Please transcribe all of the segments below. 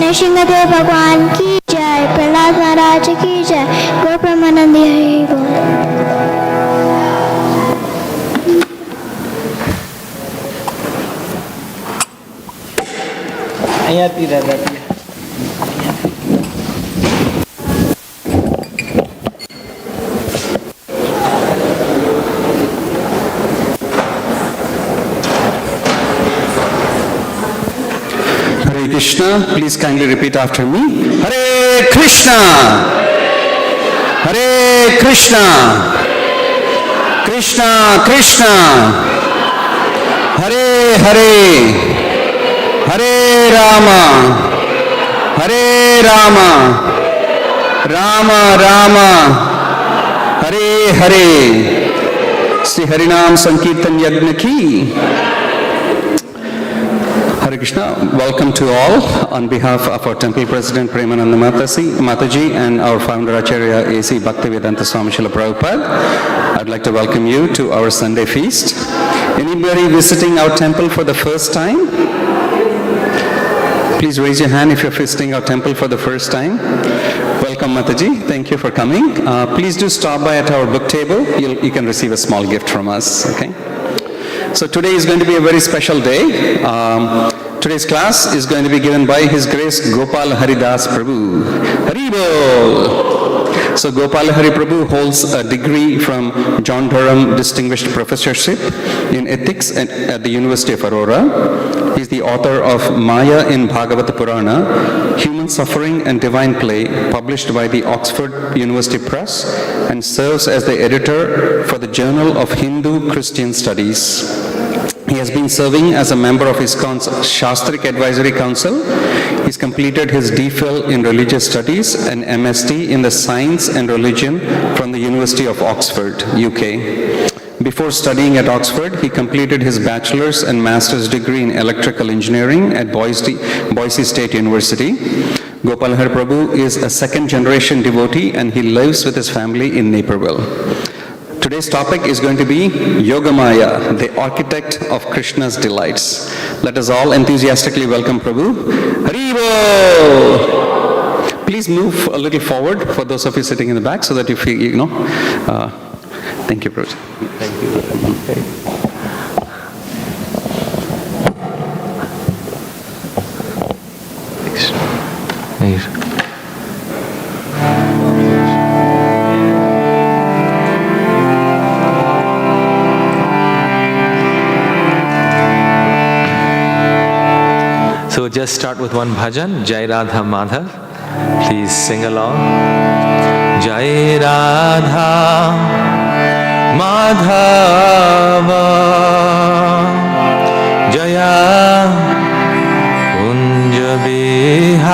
नृसिंहदेव भगवान की जय, प्रहलाद महाराज की जय, गो ब्रह्मानंदी हरि बोल। અહીંયાથી દાદાજી Krishna, please kindly repeat after me. Hare Krishna, Hare Krishna, Krishna Krishna, Hare Hare, Hare Rama, Hare Rama, Rama Rama, Hare Hare. Sri Harinam Sankirtan Yagna ki. Hare Krishna, welcome to all. On behalf of our temple president Premananda Mataji and our founder Acharya A.C. Bhaktivedanta Swami Srila Prabhupada, I'd like to welcome you to our Sunday feast. Anybody visiting our temple for the first time? Please raise your hand if you're visiting our temple for the first time. Welcome, Mataji. Thank you for coming. Please do stop by at our book table. You can receive a small gift from us, okay? So today is going to be a very special day. Today's class is going to be given by His Grace Gopal Haridas Prabhu. Haribol! So Gopal Hari Prabhu holds a degree from John Durham Distinguished Professorship in Ethics at the University of Aurora. He is the author of Maya in Bhagavata Purana, Human Suffering and Divine Play, published by the Oxford University Press, and serves as the editor for the Journal of Hindu Christian Studies. He has been serving as a member of ISKCON's Shastrik Advisory Council. He's completed his DPhil in Religious Studies and MSc in the Science and Religion from the University of Oxford, UK. Before studying at Oxford, he completed his bachelor's and master's degree in electrical engineering at Boise State University. Gopal Hari Prabhu is a second-generation devotee and he lives with his family in Naperville. Today's topic is going to be Yogamaya, the architect of Krishna's delights. Let us all enthusiastically welcome Prabhu. Haribol! Please move a little forward for those of you sitting in the back so that you feel, thank you, Prabhu. Thank you. Thanks. So we'll just start with one bhajan, Jai Radha Madhav. Please sing along. Jai Radha Madhava Jaya Kunja Bihare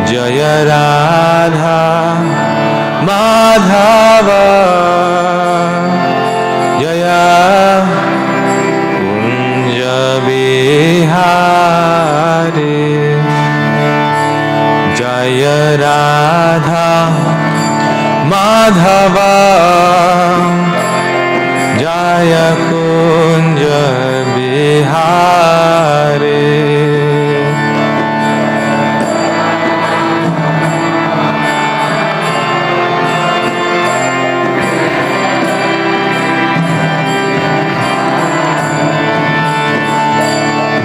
Jaya Radha Madhava Jaya Bihari Jaya Radha Madhava Jaya Kunja Bihari.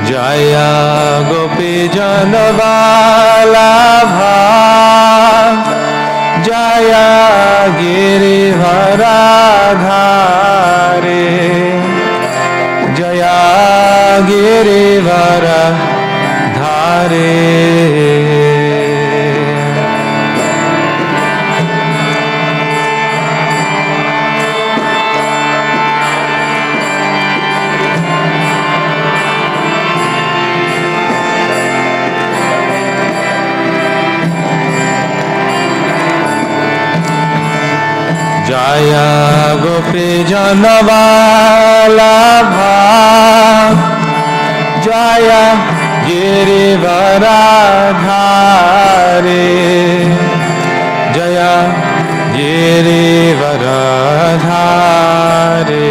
Jaya Gopi Janavalabha Jaya Girivaradhare Jaya Girivaradhare. Jaya Gopi Janavalabha Jaya Girivaradhare Jaya Girivaradhare.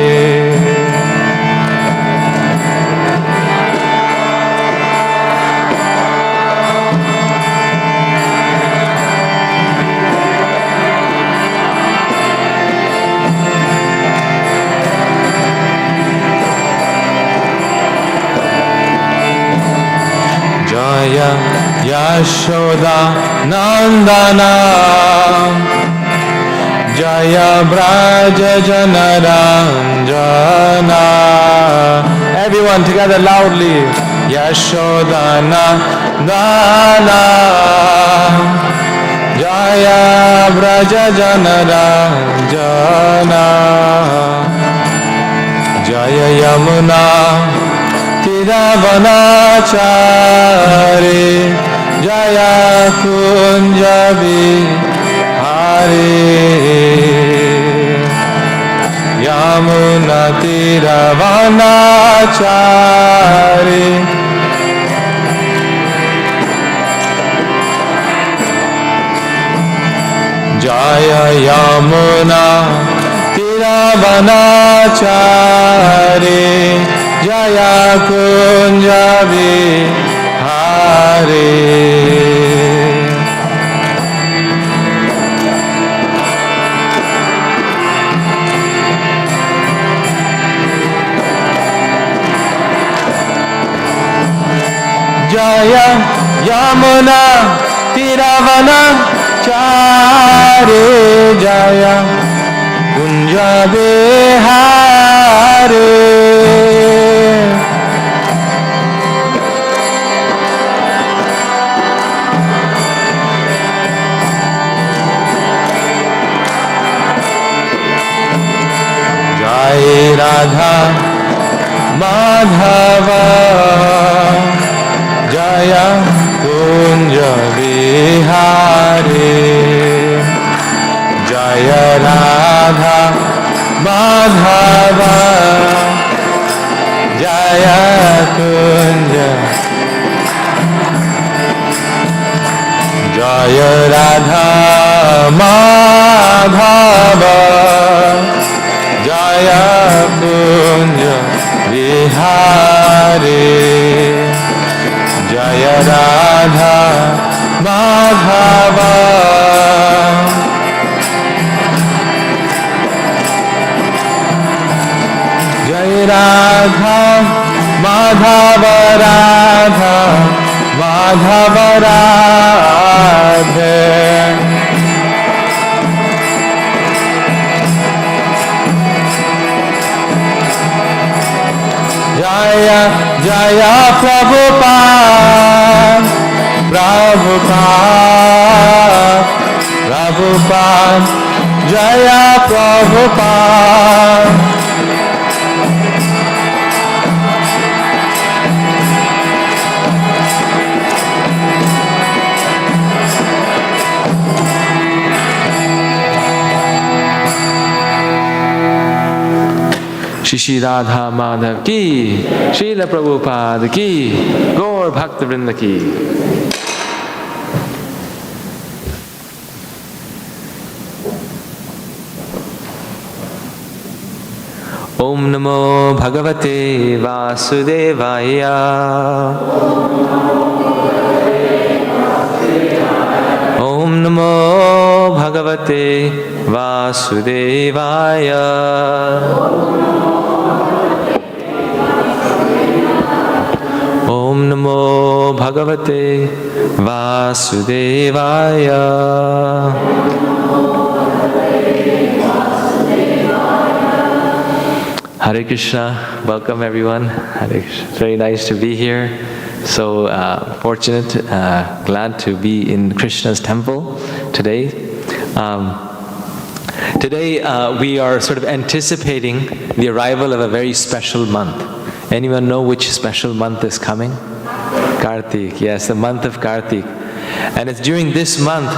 Jaya Yashoda Nandana Jaya Braja Janaranjana. Everyone together loudly. Yashoda Nandana Jaya Braja Janaranjana. Jaya Yamuna Tiravanachari Jaya Kunja Bihari Yamuna Tiravanachari Jaya Yamuna Tiravanachari Jaya Kunja Vihare. Jaya Yamuna Tiravana Chare Jaya Kunja Vihare. Jai Radha Madhava Jaya Kunja Vihare. Jaya Radha Madhava Jaya Kunja. Jaya Radha Madhava Jaya Kunja Vihare. Jaya Radha Madhava. Jaya Radha Madhava Radha Madhava Radhe. Jaya Jaya Prabhupada Prabhupada Prabhupada Jaya Prabhupada. Shri Radha Madhav ki, Srila Prabhupada ki, Gaur Bhakta Vrinda ki. Om Namo Bhagavate Vasudevaya. Om Namo Bhagavate Vasudevaya. Om Namo Bhagavate Vasudevaya. Hare Krishna, welcome everyone. Hare Krishna. It's very nice to be here. So fortunate, glad to be in Krishna's temple today. Today we are sort of anticipating the arrival of a very special month. Anyone know which special month is coming? Kartik, yes, the month of Kartik. And it's during this month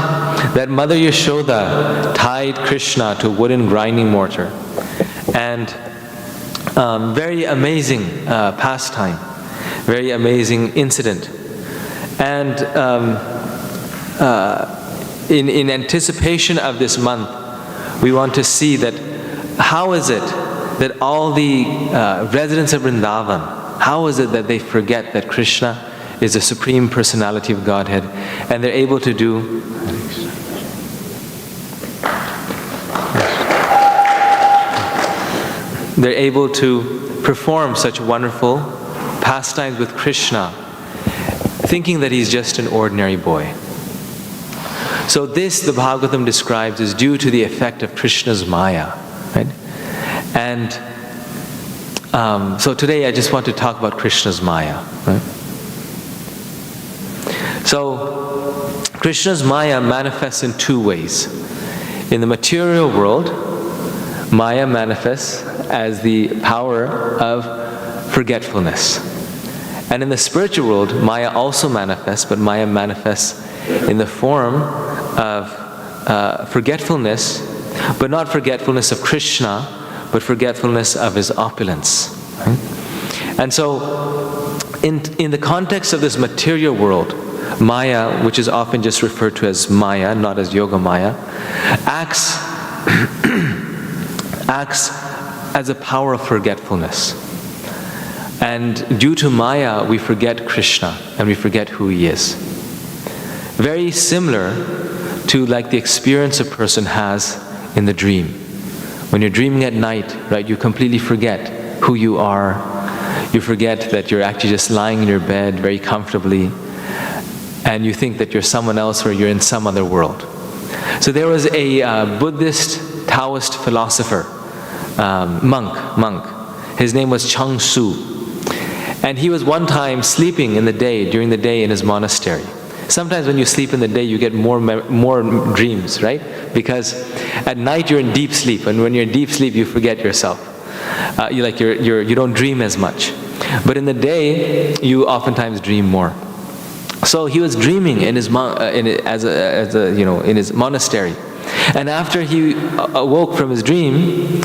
that Mother Yashoda tied Krishna to a wooden grinding mortar. And very amazing pastime, very amazing incident. And in anticipation of this month, we want to see that how is it that all the residents of Vrindavan, how is it that they forget that Krishna is the Supreme Personality of Godhead, and they're able to do they're able to perform such wonderful pastimes with Krishna, thinking that he's just an ordinary boy. So this, the Bhagavatam describes, is due to the effect of Krishna's Maya, right? And so today I just want to talk about Krishna's Maya, right? So Krishna's Maya manifests in two ways. In the material world, Maya manifests as the power of forgetfulness. And in the spiritual world, Maya also manifests, but Maya manifests in the form of forgetfulness, but not forgetfulness of Krishna, but forgetfulness of his opulence. Right? And so, in the context of this material world, Maya, which is often just referred to as Maya, not as Yoga Maya, acts as a power of forgetfulness. And due to Maya, we forget Krishna and we forget who He is. Very similar to like the experience a person has in the dream. When you're dreaming at night, right, you completely forget who you are. You forget that you're actually just lying in your bed very comfortably, and you think that you're someone else or you're in some other world. So there was a Buddhist Taoist philosopher, monk. His name was Chang Su. And he was one time sleeping during the day in his monastery. Sometimes when you sleep in the day, you get more dreams, right? Because at night you're in deep sleep, and when you're in deep sleep, you forget yourself. You don't dream as much. But in the day, you oftentimes dream more. So he was dreaming in his in his monastery, and after he awoke from his dream,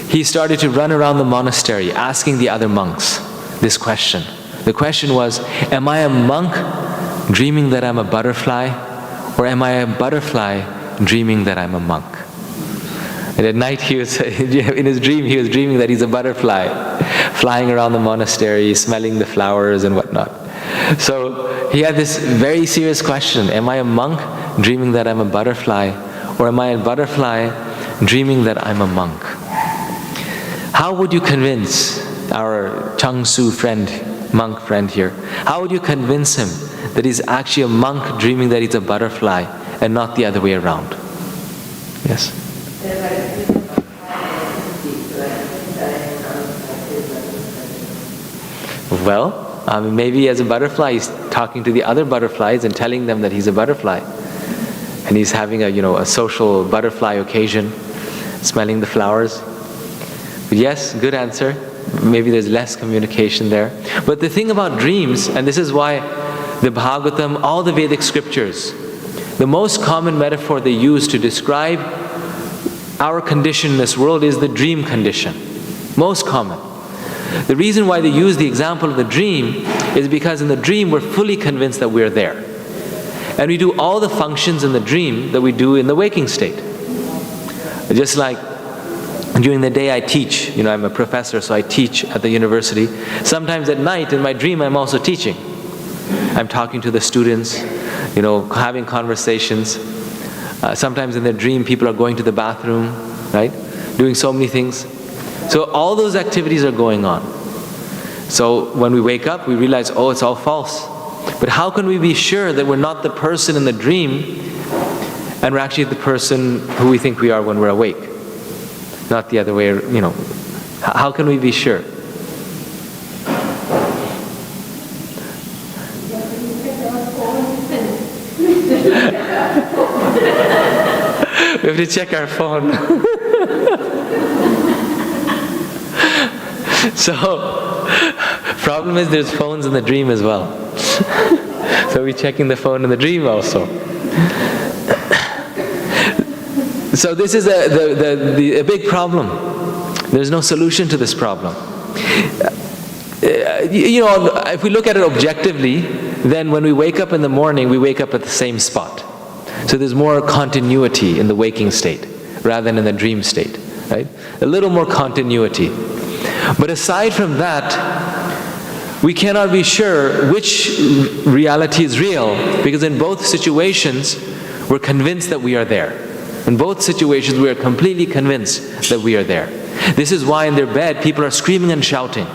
he started to run around the monastery asking the other monks this question. The question was, am I a monk dreaming that I'm a butterfly, or am I a butterfly dreaming that I'm a monk? And at night in his dream, he was dreaming that he's a butterfly, flying around the monastery, smelling the flowers and whatnot. So he had this very serious question, am I a monk dreaming that I'm a butterfly, or am I a butterfly dreaming that I'm a monk? How would you convince our Chang Su monk friend here, how would you convince him that he's actually a monk dreaming that he's a butterfly and not the other way around? Yes? Well, maybe as a butterfly, he's talking to the other butterflies and telling them that he's a butterfly. And he's having a social butterfly occasion, smelling the flowers. But yes, good answer. Maybe there's less communication there. But the thing about dreams, and this is why the Bhagavatam, all the Vedic scriptures, the most common metaphor they use to describe our condition in this world is the dream condition. Most common. The reason why they use the example of the dream is because in the dream we're fully convinced that we're there. And we do all the functions in the dream that we do in the waking state. Just like during the day I teach, I'm a professor, so I teach at the university. Sometimes at night in my dream I'm also teaching. I'm talking to the students, having conversations. Sometimes in their dream people are going to the bathroom, right? Doing so many things. So all those activities are going on. So when we wake up, we realize, oh, it's all false. But how can we be sure that we're not the person in the dream and we're actually the person who we think we are when we're awake? Not the other way, How can we be sure? We have to check our phone. So, problem is there's phones in the dream as well. So we're checking the phone in the dream also. So this is a big problem. There's no solution to this problem. If we look at it objectively, then when we wake up in the morning, we wake up at the same spot. So there's more continuity in the waking state rather than in the dream state, right? A little more continuity. But aside from that, we cannot be sure which reality is real, because in both situations, we're convinced that we are there. In both situations, we are completely convinced that we are there. This is why in their bed, people are screaming and shouting.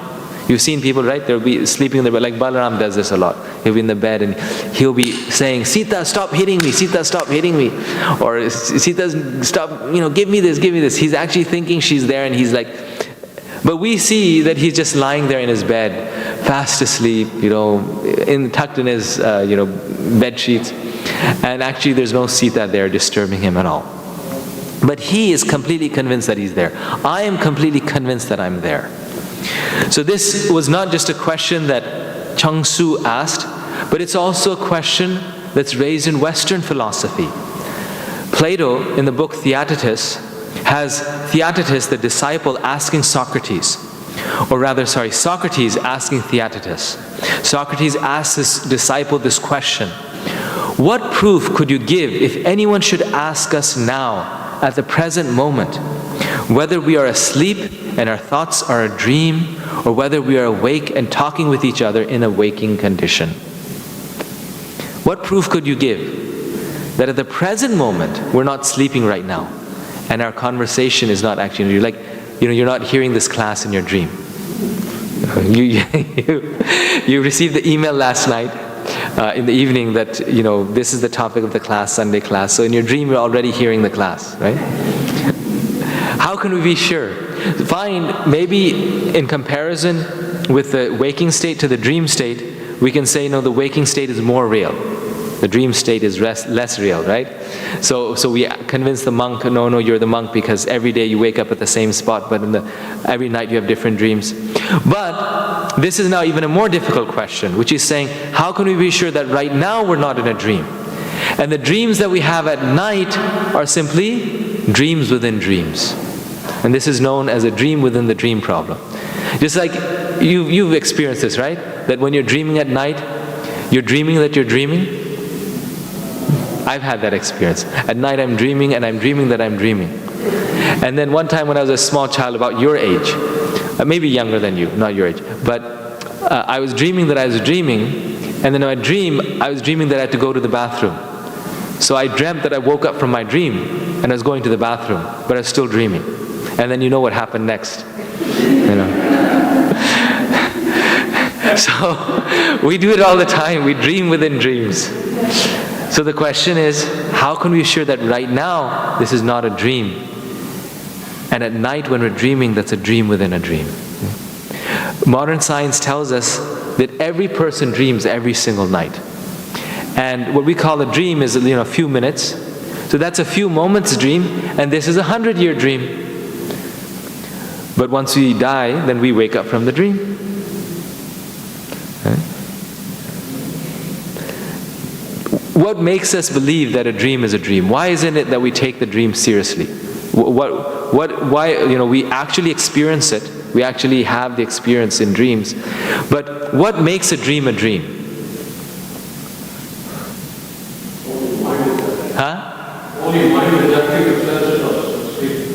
You've seen people, right? They'll be sleeping in their bed, like Balaram does this a lot. He'll be in the bed and he'll be saying, Sita, stop hitting me. Sita, stop hitting me. Or Sita, stop, give me this, give me this. He's actually thinking she's there, and he's like, but we see that he's just lying there in his bed, fast asleep, tucked in his, bed sheets. And actually there's no Sita there disturbing him at all. But he is completely convinced that he's there. I am completely convinced that I'm there. So this was not just a question that Chang Su asked, but it's also a question that's raised in Western philosophy. Plato, in the book Theaetetus, has Theaetetus, the disciple, asking Socrates, Socrates asking Theaetetus. Socrates asks his disciple this question: what proof could you give if anyone should ask us now, at the present moment, whether we are asleep and our thoughts are a dream, or whether we are awake and talking with each other in a waking condition. What proof could you give that at the present moment we're not sleeping right now and our conversation is not actually like, you're not hearing this class in your dream. You received the email last night in the evening that this is the topic of the class, Sunday class. So in your dream you're already hearing the class, right? How can we be sure? Fine, maybe in comparison with the waking state to the dream state, we can say, no, the waking state is more real. The dream state is less real, right? So we convince the monk, no, you're the monk because every day you wake up at the same spot, but every night you have different dreams. But this is now even a more difficult question, which is saying, how can we be sure that right now we're not in a dream? And the dreams that we have at night are simply dreams within dreams. And this is known as a dream within the dream problem. Just like you've experienced this, right? That when you're dreaming at night, you're dreaming that you're dreaming. I've had that experience. At night I'm dreaming and I'm dreaming that I'm dreaming. And then one time when I was a small child about your age, maybe younger than you, not your age, but I was dreaming that I was dreaming, and then in my dream, I was dreaming that I had to go to the bathroom. So I dreamt that I woke up from my dream and I was going to the bathroom, but I was still dreaming. And then you know what happened next. So we do it all the time. We dream within dreams. So the question is, how can we be sure that right now this is not a dream? And at night when we're dreaming, that's a dream within a dream. Modern science tells us that every person dreams every single night. And what we call a dream is a few minutes. So that's a few moments dream, and this is a 100-year dream. But once we die, then we wake up from the dream. Okay? What makes us believe that a dream is a dream? Why isn't it that we take the dream seriously? Why, we actually experience it. We actually have the experience in dreams. But what makes a dream a dream? Huh? Only mind is active extension of sleep.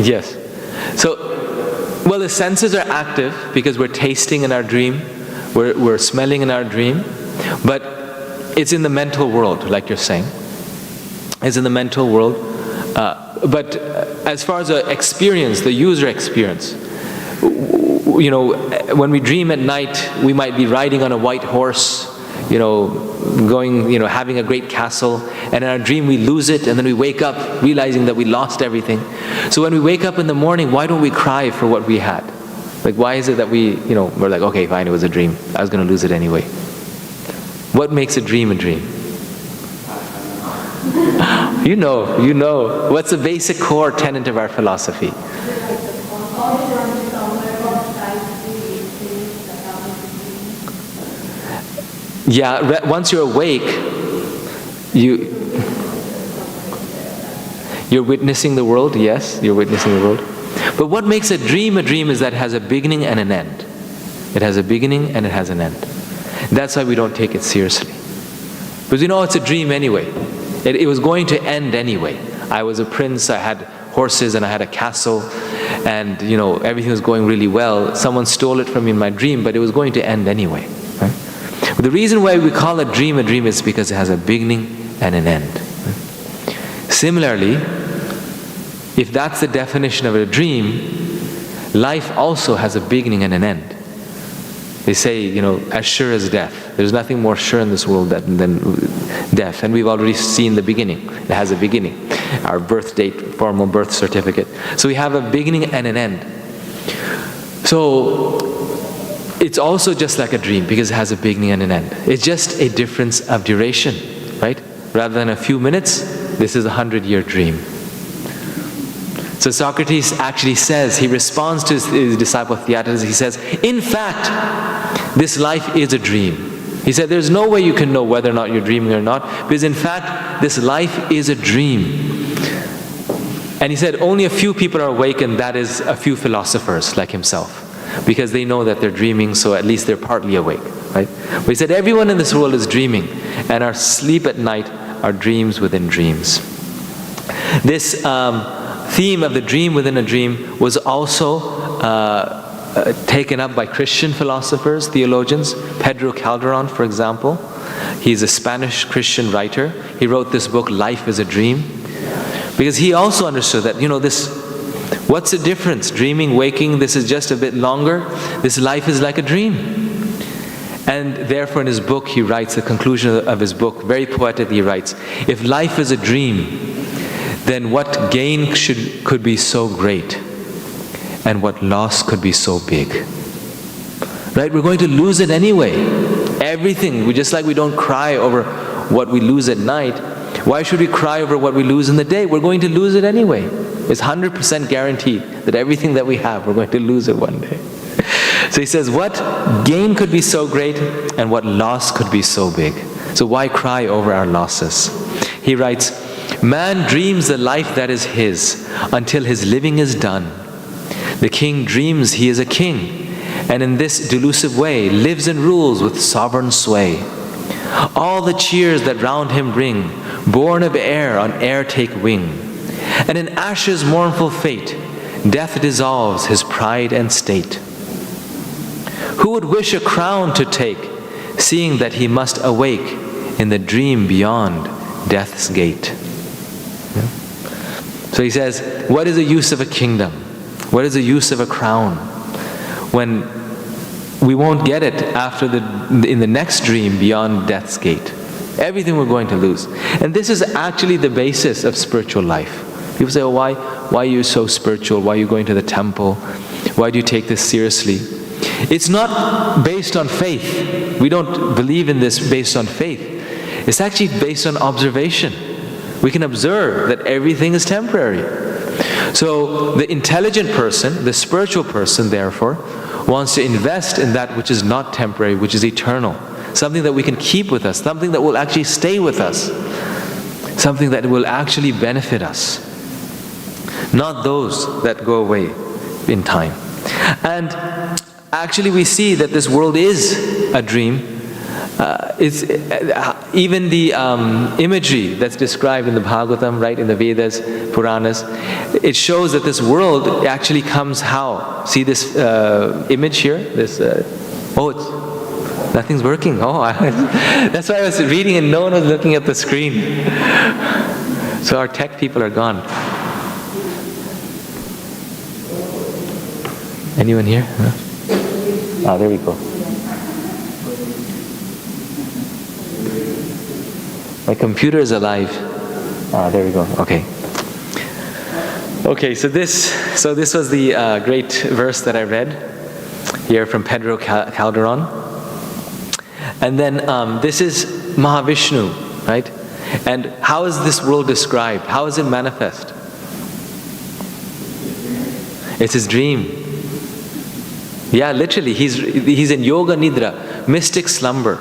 Yes. So, well, the senses are active because we're tasting in our dream, we're smelling in our dream, but it's in the mental world, like you're saying. It's in the mental world. But as far as the experience, the user experience, when we dream at night, we might be riding on a white horse, going, having a great castle, and in our dream we lose it, and then we wake up realizing that we lost everything. So when we wake up in the morning, why don't we cry for what we had? Like, why is it that we're like, okay, fine, it was a dream. I was going to lose it anyway. What makes a dream a dream? You know. What's the basic core tenet of our philosophy? Yeah, once you're awake, you're witnessing the world, yes, you're witnessing the world. But what makes a dream is that it has a beginning and an end. It has a beginning and it has an end. That's why we don't take it seriously. Because it's a dream anyway. It was going to end anyway. I was a prince, I had horses and I had a castle, and everything was going really well. Someone stole it from me in my dream, but it was going to end anyway. Right? But the reason why we call a dream is because it has a beginning and an end. Similarly, if that's the definition of a dream, life also has a beginning and an end. They say, as sure as death. There's nothing more sure in this world than death. And we've already seen the beginning. It has a beginning. Our birth date, formal birth certificate. So we have a beginning and an end. So it's also just like a dream because it has a beginning and an end. It's just a difference of duration, right? Rather than a few minutes, this is a 100-year dream. So Socrates actually says, he responds to his disciple Theaetetus, he says, in fact, this life is a dream. He said, there's no way you can know whether or not you're dreaming or not, because in fact, this life is a dream. And he said, only a few people are awake, and that is a few philosophers like himself, because they know that they're dreaming, so at least they're partly awake, right? But he said, everyone in this world is dreaming, and our sleep at night are dreams within dreams. This theme of the dream within a dream was also taken up by Christian philosophers, theologians. Pedro Calderon, for example, he's a Spanish Christian writer. He wrote this book, Life is a Dream, because he also understood that, what's the difference? Dreaming, waking, this is just a bit longer. This life is like a dream. And therefore in his book he writes, the conclusion of his book, very poetically he writes, if life is a dream, then what gain could be so great, and what loss could be so big? Right? We're going to lose it anyway. Everything. Just like we don't cry over what we lose at night, why should we cry over what we lose in the day? We're going to lose it anyway. It's 100% guaranteed that everything that we have, we're going to lose it one day. So he says, what gain could be so great and what loss could be so big? So why cry over our losses? He writes, man dreams the life that is his until his living is done. The king dreams he is a king, and in this delusive way lives and rules with sovereign sway. All the cheers that round him ring, born of air on air take wing. And in ashes mournful fate, death dissolves his pride and state. Who would wish a crown to take, seeing that he must awake in the dream beyond death's gate? Yeah. So he says, what is the use of a kingdom? What is the use of a crown when we won't get it in the next dream beyond death's gate? Everything we're going to lose. And this is actually the basis of spiritual life. People say, oh, why are you so spiritual? Why are you going to the temple? Why do you take this seriously? It's not based on faith. We don't believe in this based on faith. It's actually based on observation. We can observe that everything is temporary. So the intelligent person, the spiritual person, therefore, wants to invest in that which is not temporary, which is eternal. Something that we can keep with us, something that will actually stay with us, something that will actually benefit us. Not those that go away in time. And actually we see that this world is a dream. Even the imagery that's described in the Bhagavatam, right, in the Vedas, Puranas, it shows that this world actually comes how? See this image here? Nothing's working. That's why I was reading and no one was looking at the screen. So our tech people are gone. Anyone here? No? There we go. My computer is alive. There we go. Okay. Okay, so this was the great verse that I read here from Pedro Calderon. And then this is Mahavishnu, right? And how is this world described? How is it manifest? It's his dream. Yeah, literally, he's in yoga nidra, mystic slumber.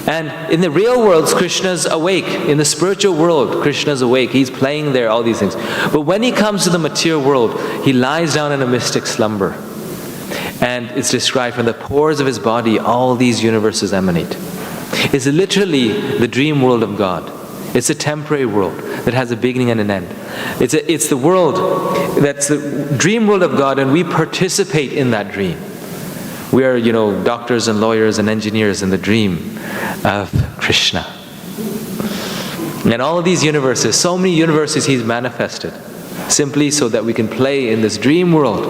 And in the real world, Krishna's awake. In the spiritual world, Krishna's awake. He's playing there, all these things. But when he comes to the material world, he lies down in a mystic slumber. And it's described from the pores of his body, all these universes emanate. It's literally the dream world of God. It's a temporary world that has a beginning and an end. It's the world that's the dream world of God, and we participate in that dream. We are, doctors and lawyers and engineers in the dream of Krishna. And all of these universes, so many universes he's manifested, simply so that we can play in this dream world.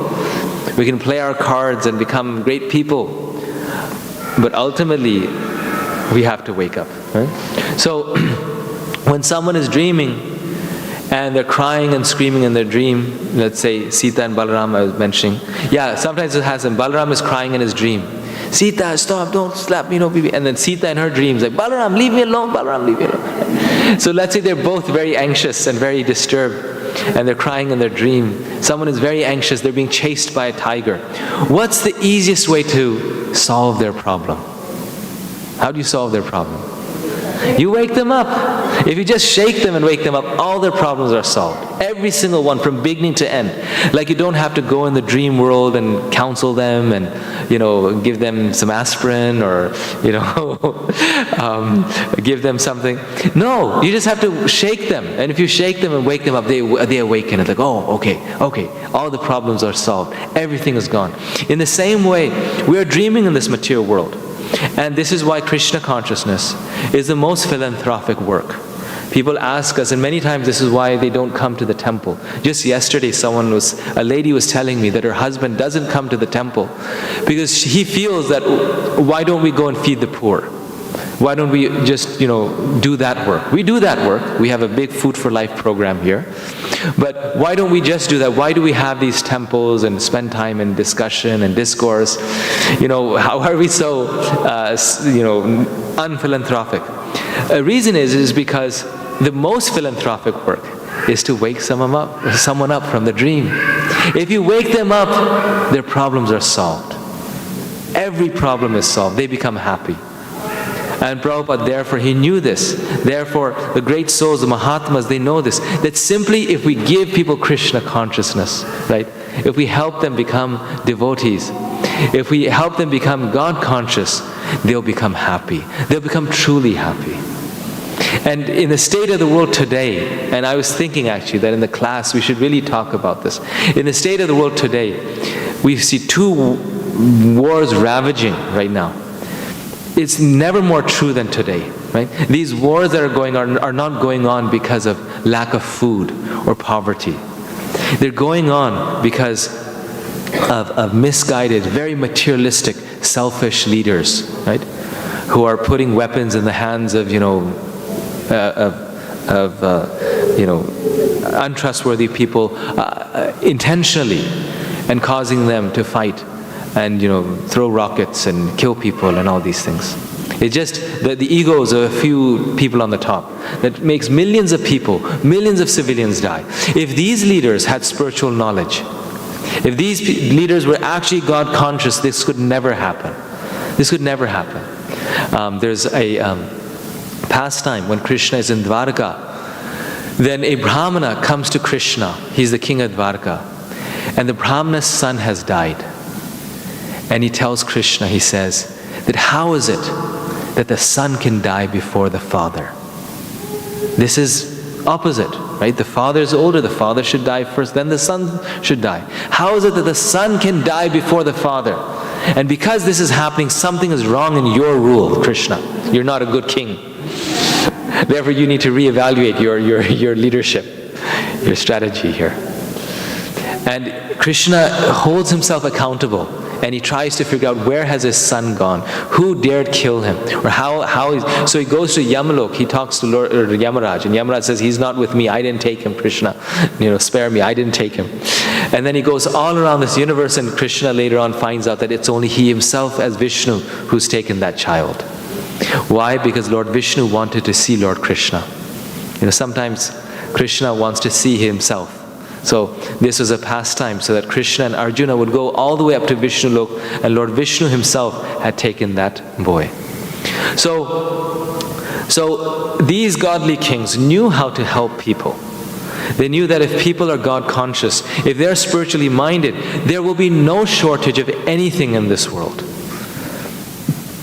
We can play our cards and become great people. But ultimately, we have to wake up. Right? So, when someone is dreaming and they're crying and screaming in their dream, let's say Sita and Balaram I was mentioning. Yeah, sometimes it happens. Balaram is crying in his dream. Sita, stop, don't slap me, baby. And then Sita in her dreams, like, Balaram, leave me alone, Balaram, leave me alone. So let's say they're both very anxious and very disturbed, and they're crying in their dream. Someone is very anxious, they're being chased by a tiger. What's the easiest way to solve their problem? How do you solve their problem? You wake them up. If you just shake them and wake them up, all their problems are solved. Every single one, from beginning to end. Like you don't have to go in the dream world and counsel them and, give them some aspirin or, give them something. No, you just have to shake them. And if you shake them and wake them up, they awaken. It's like, oh, okay, all the problems are solved. Everything is gone. In the same way, we are dreaming in this material world. And this is why Krishna consciousness is the most philanthropic work. People ask us, and many times this is why they don't come to the temple. Just yesterday, a lady was telling me that her husband doesn't come to the temple because he feels that, why don't we go and feed the poor? Why don't we just, do that work? We do that work. We have a big Food for Life program here. But why don't we just do that? Why do we have these temples and spend time in discussion and discourse? How are we so, unphilanthropic? A reason is because the most philanthropic work is to wake someone up from the dream. If you wake them up, their problems are solved. Every problem is solved. They become happy. And Prabhupada, therefore, he knew this. Therefore, the great souls, the Mahatmas, they know this. That simply if we give people Krishna consciousness, right? If we help them become devotees, if we help them become God conscious, they'll become happy. They'll become truly happy. And in the state of the world today, and I was thinking actually that in the class we should really talk about this. In the state of the world today, we see two wars ravaging right now. It's never more true than today, right? These wars that are going on are not going on because of lack of food or poverty. They're going on because of misguided, very materialistic, selfish leaders, right? Who are putting weapons in the hands of, untrustworthy people intentionally, and causing them to fight and throw rockets and kill people and all these things. It's just the egos of a few people on the top that makes millions of people, millions of civilians die. If these leaders had spiritual knowledge, if these leaders were actually God conscious, this could never happen. This could never happen. There's a pastime when Krishna is in Dwarka. Then a Brahmana comes to Krishna. He's the king of Dwarka. And the Brahmana's son has died. And he tells Krishna, he says, that how is it that the son can die before the father? This is opposite, right? The father is older, the father should die first, then the son should die. How is it that the son can die before the father? And because this is happening, something is wrong in your rule, Krishna. You're not a good king. Therefore, you need to reevaluate your leadership, your strategy here. And Krishna holds himself accountable. And he tries to figure out where has his son gone, who dared kill him, or how. So he goes to Yamalok. He talks to Lord Yamaraj, and Yamaraj says, "He's not with me. I didn't take him, Krishna. Spare me. I didn't take him." And then he goes all around this universe, and Krishna later on finds out that it's only he himself as Vishnu who's taken that child. Why? Because Lord Vishnu wanted to see Lord Krishna. Sometimes Krishna wants to see himself. So this was a pastime so that Krishna and Arjuna would go all the way up to Vishnu Lok, and Lord Vishnu himself had taken that boy. So these godly kings knew how to help people. They knew that if people are God conscious, if they're spiritually minded, there will be no shortage of anything in this world.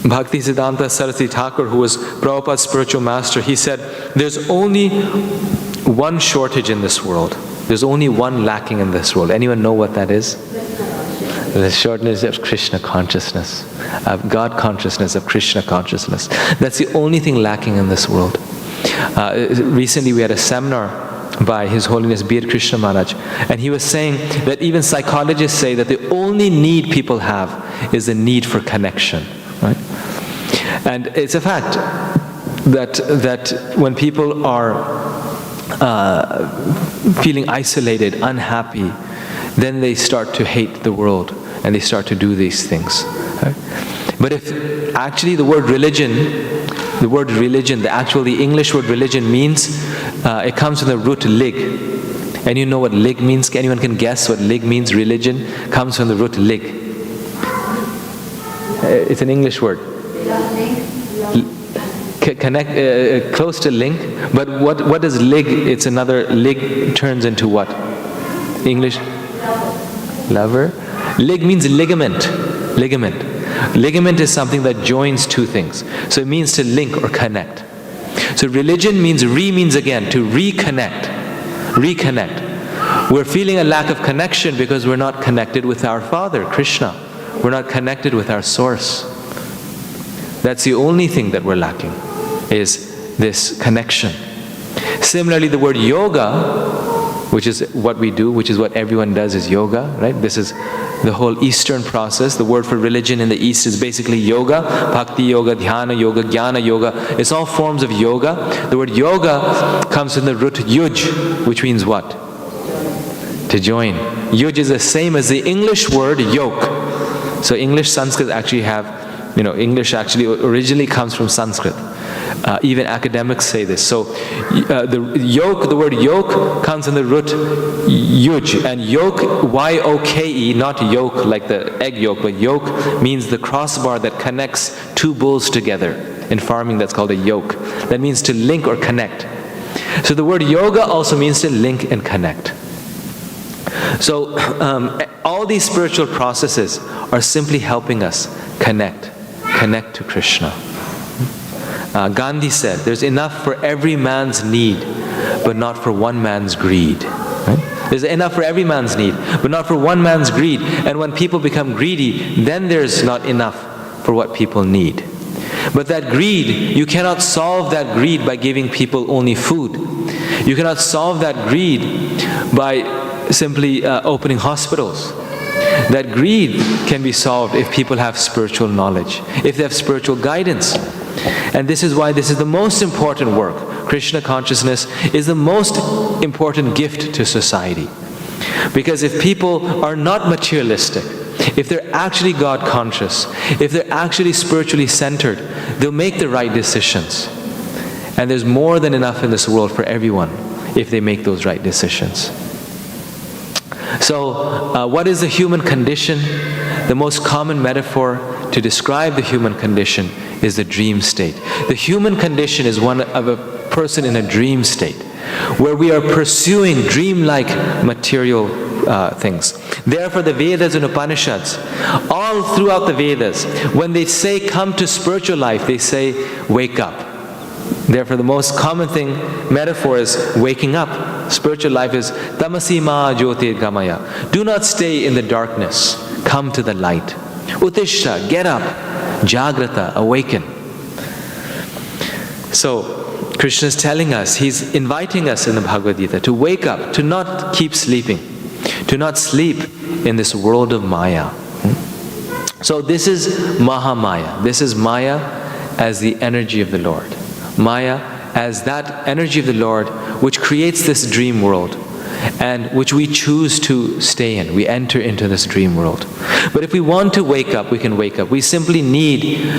Bhakti Siddhanta Saraswati Thakur, who was Prabhupada's spiritual master, he said, there's only one shortage in this world. There's only one lacking in this world. Anyone know what that is? The shortness of Krishna consciousness, of God consciousness, of Krishna consciousness. That's the only thing lacking in this world. Recently we had a seminar by His Holiness Bir Krishna Maharaj, and he was saying that even psychologists say that the only need people have is the need for connection. Right? And it's a fact that when people are feeling isolated, unhappy, then they start to hate the world and they start to do these things. Right? But if actually the English word religion means, it comes from the root lig. And you know what lig means? Anyone can guess what lig means? Religion comes from the root lig. It's an English word. connect, close to link. But what does lig? It's another, lig turns into what? English? Lover? Lig means ligament. Ligament. Ligament is something that joins two things. So it means to link or connect. So religion means again, to reconnect. Reconnect. We're feeling a lack of connection because we're not connected with our Father, Krishna. We're not connected with our source. That's the only thing that we're lacking, is this connection. Similarly, the word yoga, which is what we do, which is what everyone does, is yoga, right? This is the whole Eastern process. The word for religion in the East is basically yoga. Bhakti yoga, dhyana yoga, jnana yoga. It's all forms of yoga. The word yoga comes from the root yuj, which means what? To join. Yuj is the same as the English word yoke. So English, Sanskrit actually have, English actually originally comes from Sanskrit. Even academics say this. So the word yoke comes from the root yuj. And yoke, Y-O-K-E, not yoke like the egg yolk, but yoke means the crossbar that connects two bulls together. In farming, that's called a yoke. That means to link or connect. So the word yoga also means to link and connect. So all these spiritual processes are simply helping us connect to Krishna. Gandhi said, there's enough for every man's need, but not for one man's greed. Right? There's enough for every man's need, but not for one man's greed. And when people become greedy, then there's not enough for what people need. But that greed, you cannot solve that greed by giving people only food. You cannot solve that greed by simply opening hospitals. That greed can be solved if people have spiritual knowledge, if they have spiritual guidance. And this is why this is the most important work. Krishna consciousness is the most important gift to society. Because if people are not materialistic, if they're actually God conscious, if they're actually spiritually centered, they'll make the right decisions. And there's more than enough in this world for everyone if they make those right decisions. So, what is the human condition? The most common metaphor to describe the human condition is the dream state. The human condition is one of a person in a dream state, where we are pursuing dreamlike material things. Therefore, the Vedas and Upanishads, all throughout the Vedas, when they say come to spiritual life, they say wake up. Therefore, the most common metaphor is waking up. Spiritual life is tamasi ma jyotir gamaya. Do not stay in the darkness. Come to the light. Utishta, get up. Jagrata, awaken. So, Krishna is telling us, he's inviting us in the Bhagavad Gita to wake up, to not keep sleeping, to not sleep in this world of Maya. So this is Mahamaya. This is Maya as the energy of the Lord. Maya as that energy of the Lord which creates this dream world and which we choose to stay in. We enter into this dream world. But if we want to wake up, we can wake up. We simply need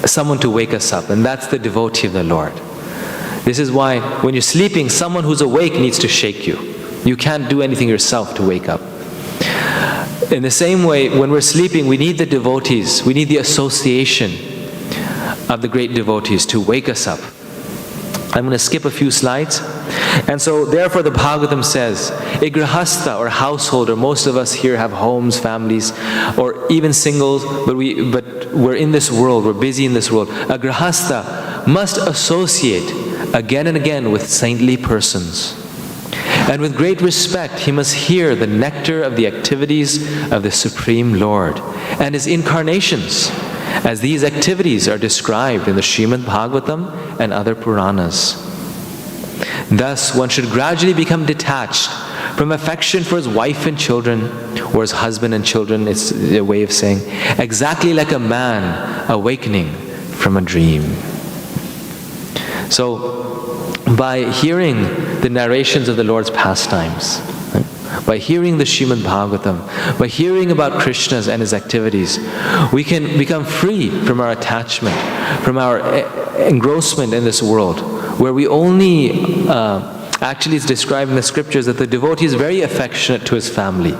someone to wake us up, and that's the devotee of the Lord. This is why when you're sleeping, someone who's awake needs to shake you. You can't do anything yourself to wake up. In the same way, when we're sleeping, we need the devotees. We need the association of the great devotees to wake us up. I'm going to skip a few slides. And so, therefore, the Bhagavatam says, a grahastha or householder, most of us here have homes, families, or even singles, but we're in this world, we're busy in this world. A grahastha must associate again and again with saintly persons. And with great respect, he must hear the nectar of the activities of the Supreme Lord and his incarnations, as these activities are described in the Srimad Bhagavatam and other Puranas. Thus, one should gradually become detached from affection for his wife and children, or his husband and children, it's a way of saying, exactly like a man awakening from a dream. So, by hearing the narrations of the Lord's pastimes, by hearing the Srimad Bhagavatam, by hearing about Krishna and his activities, we can become free from our attachment, from our engrossment in this world, where we only, actually it's described in the scriptures that the devotee is very affectionate to his family,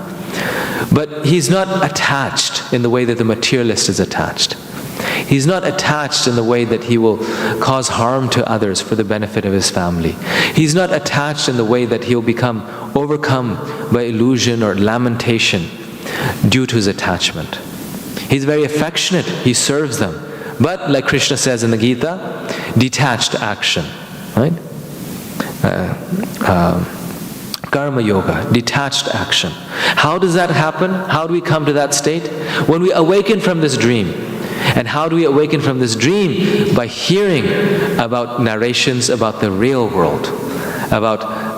but he's not attached in the way that the materialist is attached. He's not attached in the way that he will cause harm to others for the benefit of his family. He's not attached in the way that he'll become overcome by illusion or lamentation due to his attachment. He's very affectionate, he serves them. But like Krishna says in the Gita, detached action, right? Karma yoga, detached action. How does that happen? How do we come to that state? When we awaken from this dream. And how do we awaken from this dream? By hearing about narrations about the real world.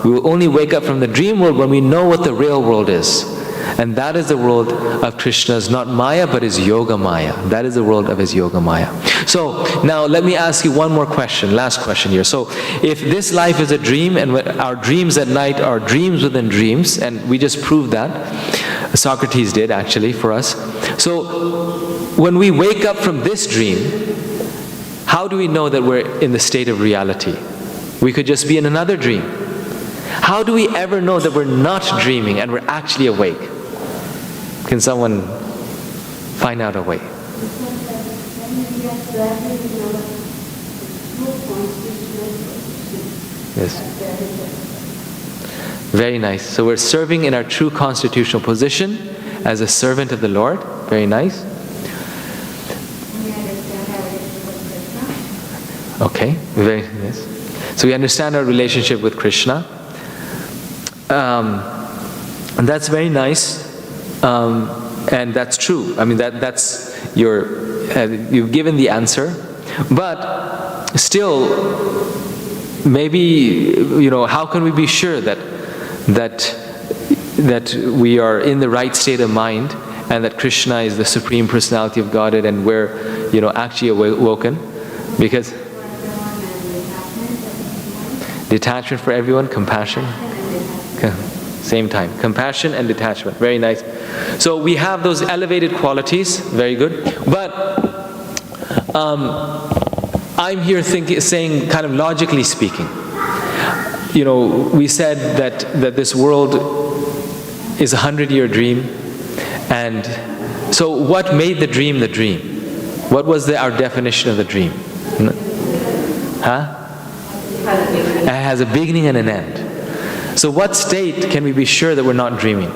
We will only wake up from the dream world when we know what the real world is. And that is the world of Krishna's, not Maya, but his Yoga Maya. That is the world of his Yoga Maya. So, now let me ask you one more question, last question here. So, if this life is a dream, and our dreams at night are dreams within dreams, and we just proved that, Socrates did actually for us. So, when we wake up from this dream, how do we know that we're in the state of reality? We could just be in another dream. How do we ever know that we're not dreaming and we're actually awake? Can someone find out a way? Yes. Very nice. So we're serving in our true constitutional position as a servant of the Lord. Very nice. Okay. Very nice. So we understand our relationship with Krishna. And that's very nice. And that's true. I mean, that's you've given the answer. But still, maybe, how can we be sure that we are in the right state of mind and that Krishna is the Supreme Personality of Godhead and we're, actually awoken? Because detachment for everyone, compassion. Same time. Compassion and detachment. Very nice. So we have those elevated qualities. Very good. But I'm here saying, kind of logically speaking, we said that this world is a 100-year dream. And so what made the dream the dream? What was our definition of the dream? Huh? It has a beginning and an end. So what state can we be sure that we're not dreaming?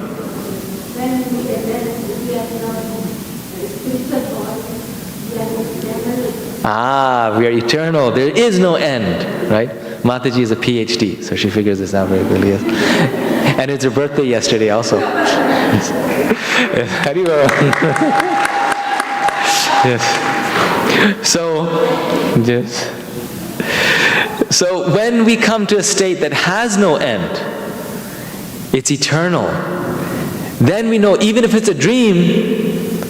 We are eternal. There is no end, right? Mataji is a PhD, so she figures this out very clearly. And it's her birthday yesterday also. Haribo. Yes. So when we come to a state that has no end, it's eternal, then we know, even if it's a dream,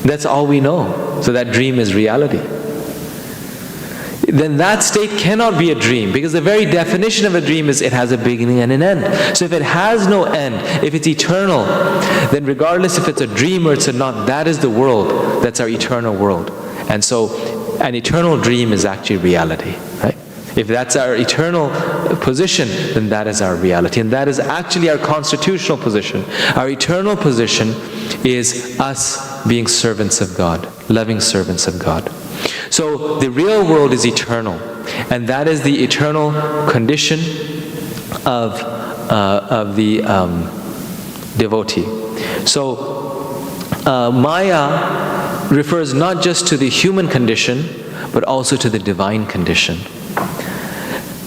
that's all we know. So that dream is reality. Then that state cannot be a dream, because the very definition of a dream is it has a beginning and an end. So if it has no end, if it's eternal, then regardless if it's a dream or it's not, that is the world. That's our eternal world. And so an eternal dream is actually reality, right? If that's our eternal position, then that is our reality. And that is actually our constitutional position. Our eternal position is us being servants of God, loving servants of God. So the real world is eternal. And that is the eternal condition of the devotee. So Maya refers not just to the human condition, but also to the divine condition.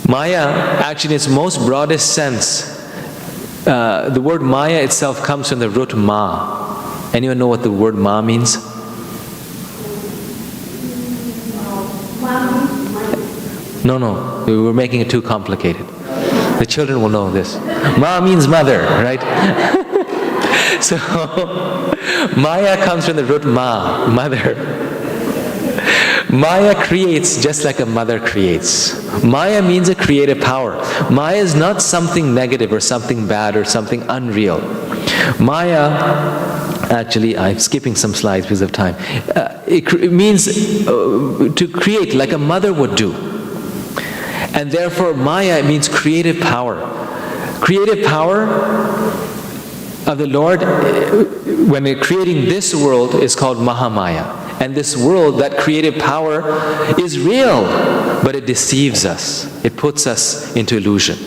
Maya, actually in its most broadest sense, the word Maya itself comes from the root ma. Anyone know what the word ma means? No, we were making it too complicated. The children will know this. Ma means mother, right? So, Maya comes from the root ma, mother. Maya creates just like a mother creates. Maya means a creative power. Maya is not something negative or something bad or something unreal. Maya, actually, I'm skipping some slides because of time. It means to create like a mother would do. And therefore, Maya means creative power. Creative power of the Lord, when creating this world, is called Mahamaya. And this world, that creative power, is real, but it deceives us. It puts us into illusion.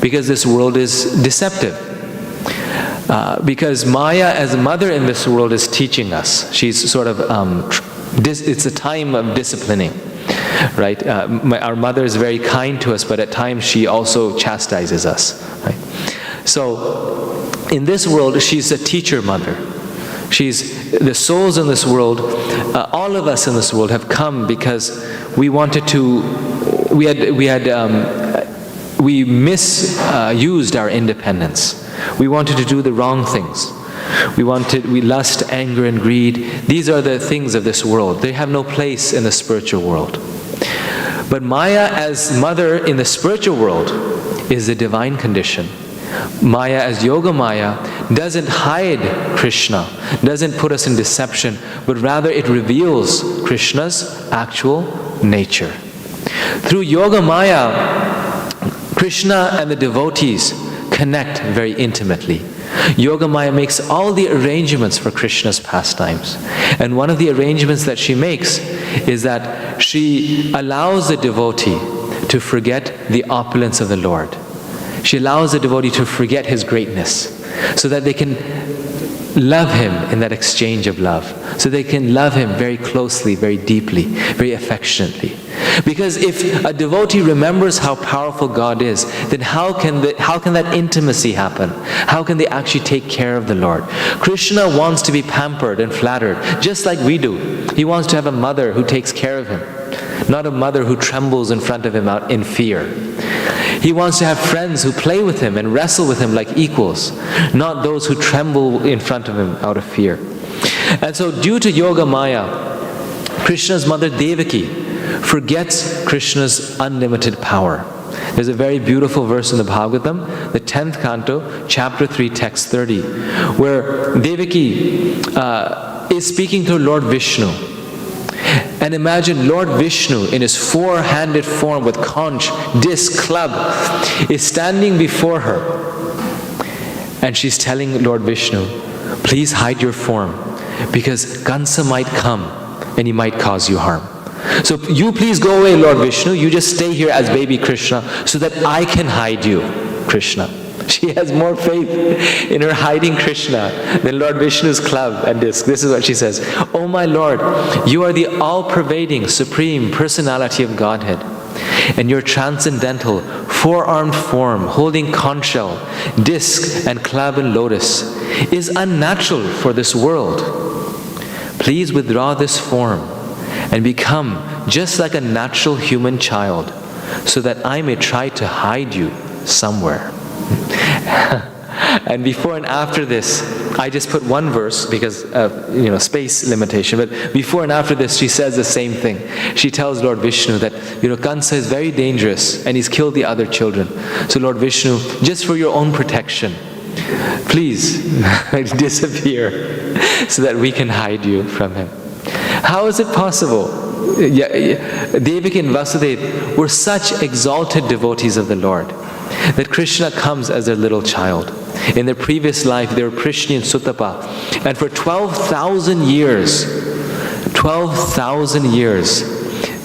Because this world is deceptive. Because Maya, as a mother in this world, is teaching us. She's sort of, it's a time of disciplining. Right? Our mother is very kind to us, but at times she also chastises us. Right? So, in this world, she's a teacher mother. She's the souls in this world. All of us in this world have come because we wanted to. We misused our independence. We wanted to do the wrong things. We lust, anger, and greed. These are the things of this world. They have no place in the spiritual world. But Maya as mother in the spiritual world is the divine condition. Maya as Yoga Maya doesn't hide Krishna, doesn't put us in deception, but rather it reveals Krishna's actual nature. Through Yoga Maya, Krishna and the devotees connect very intimately. Yoga Maya makes all the arrangements for Krishna's pastimes. And one of the arrangements that she makes is that she allows the devotee to forget the opulence of the Lord. She allows the devotee to forget his greatness so that they can love him in that exchange of love. So they can love him very closely, very deeply, very affectionately. Because if a devotee remembers how powerful God is, then how can that intimacy happen? How can they actually take care of the Lord? Krishna wants to be pampered and flattered, just like we do. He wants to have a mother who takes care of him, not a mother who trembles in front of him out in fear. He wants to have friends who play with him and wrestle with him like equals, not those who tremble in front of him out of fear. And so due to Yoga Maya, Krishna's mother Devaki forgets Krishna's unlimited power. There's a very beautiful verse in the Bhagavatam, the 10th canto, chapter 3, text 30, where Devaki is speaking to Lord Vishnu. And imagine Lord Vishnu in his four-handed form with conch, disc, club, is standing before her. And she's telling Lord Vishnu, please hide your form, because Kansa might come and he might cause you harm. So you please go away, Lord Vishnu. You just stay here as baby Krishna so that I can hide you, Krishna. She has more faith in her hiding Krishna than Lord Vishnu's club and disc. This is what she says. Oh my Lord, you are the all-pervading, supreme personality of Godhead. And your transcendental, four-armed form, holding conch shell, disc, and club and lotus, is unnatural for this world. Please withdraw this form and become just like a natural human child, so that I may try to hide you somewhere. And before and after this, I just put one verse because of space limitation, but before and after this she says the same thing. She tells Lord Vishnu that Kansa is very dangerous and he's killed the other children. So Lord Vishnu, just for your own protection, please disappear so that we can hide you from him. How is it possible? Devaki and Vasudeva were such exalted devotees of the Lord that Krishna comes as their little child. In their previous life, they were Prishni and Sutapa. And for 12,000 years,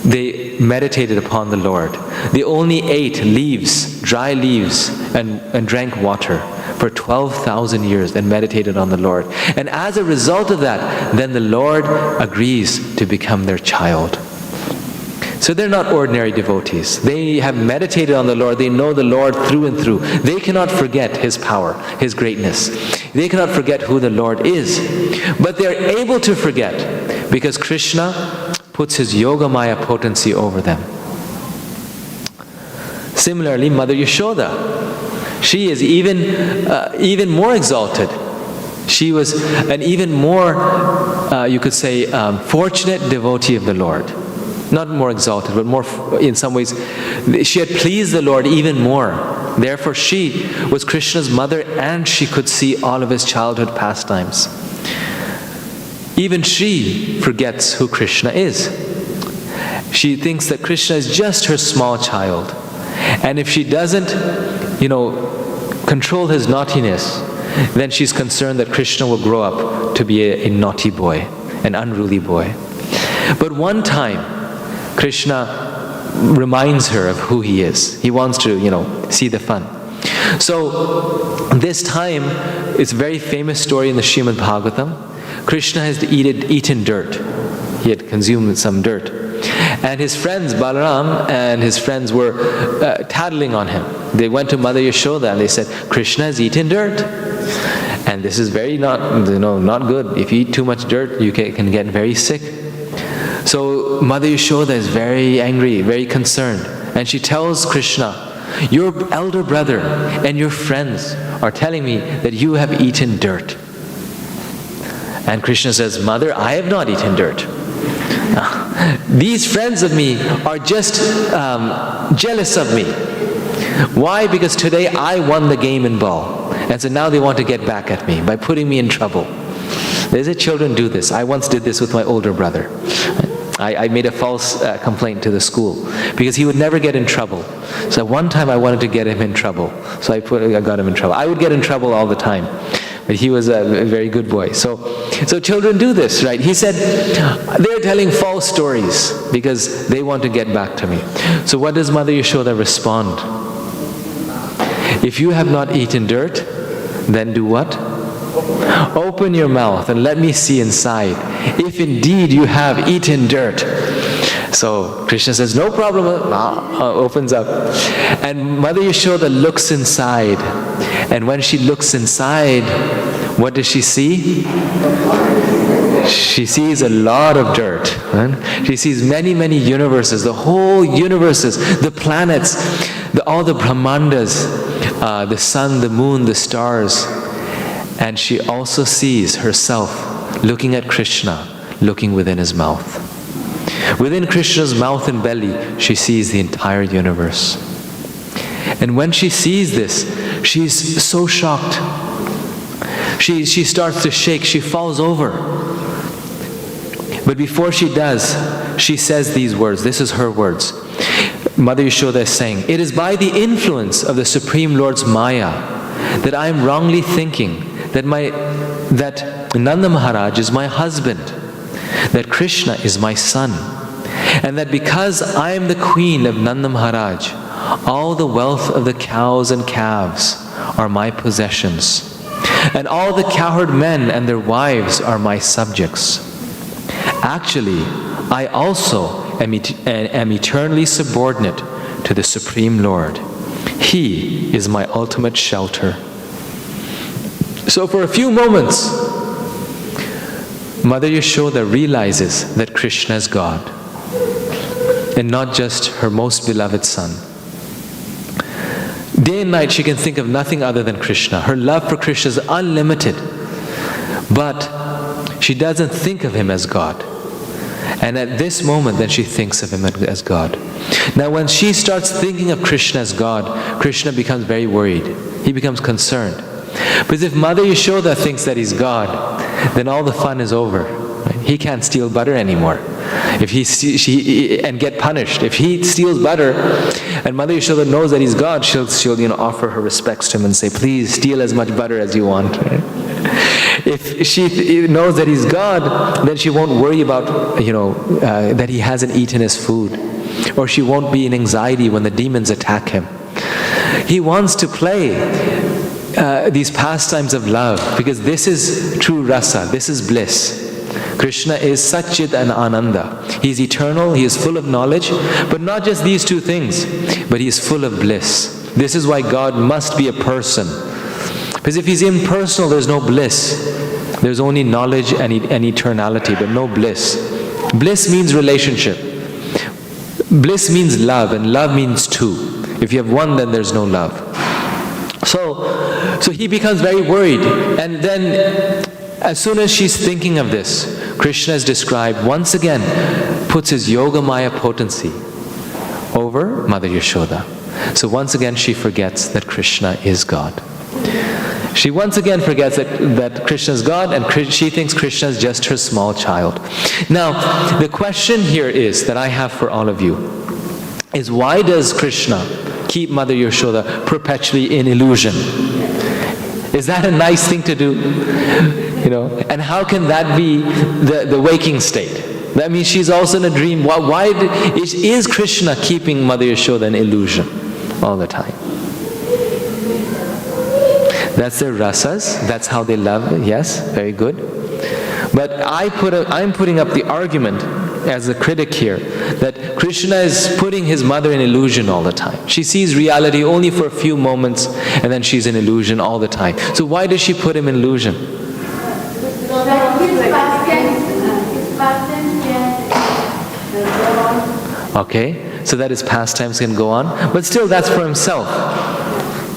they meditated upon the Lord. They only ate leaves, dry leaves, and drank water for 12,000 years and meditated on the Lord. And as a result of that, then the Lord agrees to become their child. So they're not ordinary devotees. They have meditated on the Lord. They know the Lord through and through. They cannot forget His power, His greatness. They cannot forget who the Lord is. But they're able to forget because Krishna puts His Yoga Maya potency over them. Similarly, Mother Yashoda, she is even more exalted. She was an even more, you could say, fortunate devotee of the Lord. Not more exalted, but more, in some ways, she had pleased the Lord even more. Therefore, she was Krishna's mother and she could see all of his childhood pastimes. Even she forgets who Krishna is. She thinks that Krishna is just her small child. And if she doesn't, control his naughtiness, then she's concerned that Krishna will grow up to be a naughty boy an unruly boy. But one time, Krishna reminds her of who he is. He wants to, see the fun. So this time, it's a very famous story in the Srimad Bhagavatam. Krishna has eaten dirt. He had consumed some dirt. And his friends, Balaram and his friends, were tattling on him. They went to Mother Yashoda and they said, Krishna has eaten dirt. And this is very not good. If you eat too much dirt, you can get very sick. So Mother Yashoda is very angry, very concerned. And she tells Krishna, your elder brother and your friends are telling me that you have eaten dirt. And Krishna says, Mother, I have not eaten dirt. These friends of me are just jealous of me. Why? Because today I won the game in ball. And so now they want to get back at me by putting me in trouble. They say children do this. I once did this with my older brother. I made a false complaint to the school because he would never get in trouble. So one time I wanted to get him in trouble. So I got him in trouble. I would get in trouble all the time. But he was a very good boy. So children do this, right? He said, they're telling false stories because they want to get back to me. So what does Mother Yashoda respond? If you have not eaten dirt, then do what? Open your mouth and let me see inside. If indeed you have eaten dirt. So Krishna says, no problem, opens up. And Mother Yashoda looks inside. And when she looks inside, what does she see? She sees a lot of dirt. Right? She sees many, many universes, the whole universes, the planets, all the Brahmandas, the sun, the moon, the stars. And she also sees herself looking at Krishna, looking within his mouth. Within Krishna's mouth and belly, she sees the entire universe. And when she sees this, she's so shocked. She starts to shake, she falls over. But before she does, she says these words. This is her words. Mother Yashoda is saying, it is by the influence of the Supreme Lord's Maya that I am wrongly thinking that Nanda Maharaj is my husband, that Krishna is my son, and that because I am the queen of Nanda Maharaj, all the wealth of the cows and calves are my possessions, and all the cowherd men and their wives are my subjects. Actually, I also am eternally subordinate to the Supreme Lord. He is my ultimate shelter. So for a few moments, Mother Yashoda realizes that Krishna is God and not just her most beloved son. Day and night she can think of nothing other than Krishna. Her love for Krishna is unlimited, but she doesn't think of him as God. And at this moment then she thinks of him as God. Now when she starts thinking of Krishna as God, Krishna becomes very worried. He becomes concerned. Because if Mother Yashoda thinks that he's God, then all the fun is over. Right? He can't steal butter anymore. And get punished. If he steals butter, and Mother Yashoda knows that he's God, she'll offer her respects to him and say, please steal as much butter as you want. Right? If she knows that he's God, then she won't worry about that he hasn't eaten his food, or she won't be in anxiety when the demons attack him. He wants to play these pastimes of love, because this is true rasa, this is bliss. Krishna is Satchit and Ananda. He is eternal, he is full of knowledge, but not just these two things, but he is full of bliss. This is why God must be a person. Because if he's impersonal, there's no bliss. There's only knowledge and eternality, but no bliss. Bliss means relationship. Bliss means love, and love means two. If you have one, then there's no love. So he becomes very worried, and then as soon as she's thinking of this, Krishna is described once again, puts his Yogamaya potency over Mother Yashoda. So once again she forgets that Krishna is God. She once again forgets that Krishna is God, and she thinks Krishna is just her small child. Now, the question here is, that I have for all of you, is why does Krishna keep Mother Yashoda perpetually in illusion? Is that a nice thing to do? And how can that be the waking state? That means she's also in a dream. Is Krishna keeping Mother Yashoda an illusion all the time? That's their rasas. That's how they love. Yes, very good. But I'm putting up the argument as a critic here that Krishna is putting his mother in illusion all the time. She sees reality only for a few moments and then she's in illusion all the time. So why does she put him in illusion? Okay, so that his pastimes can go on, but still that's for himself.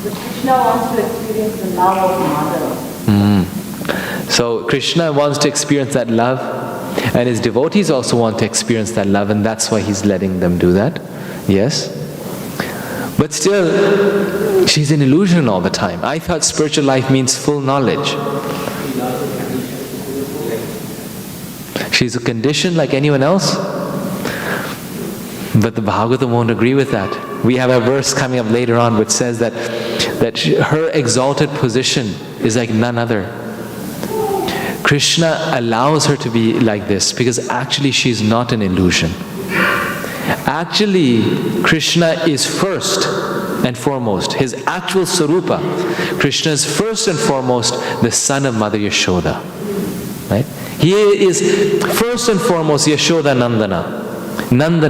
Krishna wants to experience the love of mother. So Krishna wants to experience that love, and his devotees also want to experience that love, and that's why he's letting them do that. Yes. But still, she's in illusion all the time. I thought spiritual life means full knowledge. She's a condition like anyone else. But the Bhagavatam won't agree with that. We have a verse coming up later on which says that her exalted position is like none other. Krishna allows her to be like this because actually she's not an illusion. Actually, Krishna is first and foremost. His actual Sarupa, Krishna is first and foremost the son of Mother Yashoda. Right? He is first and foremost Yashoda Nandana. Nanda,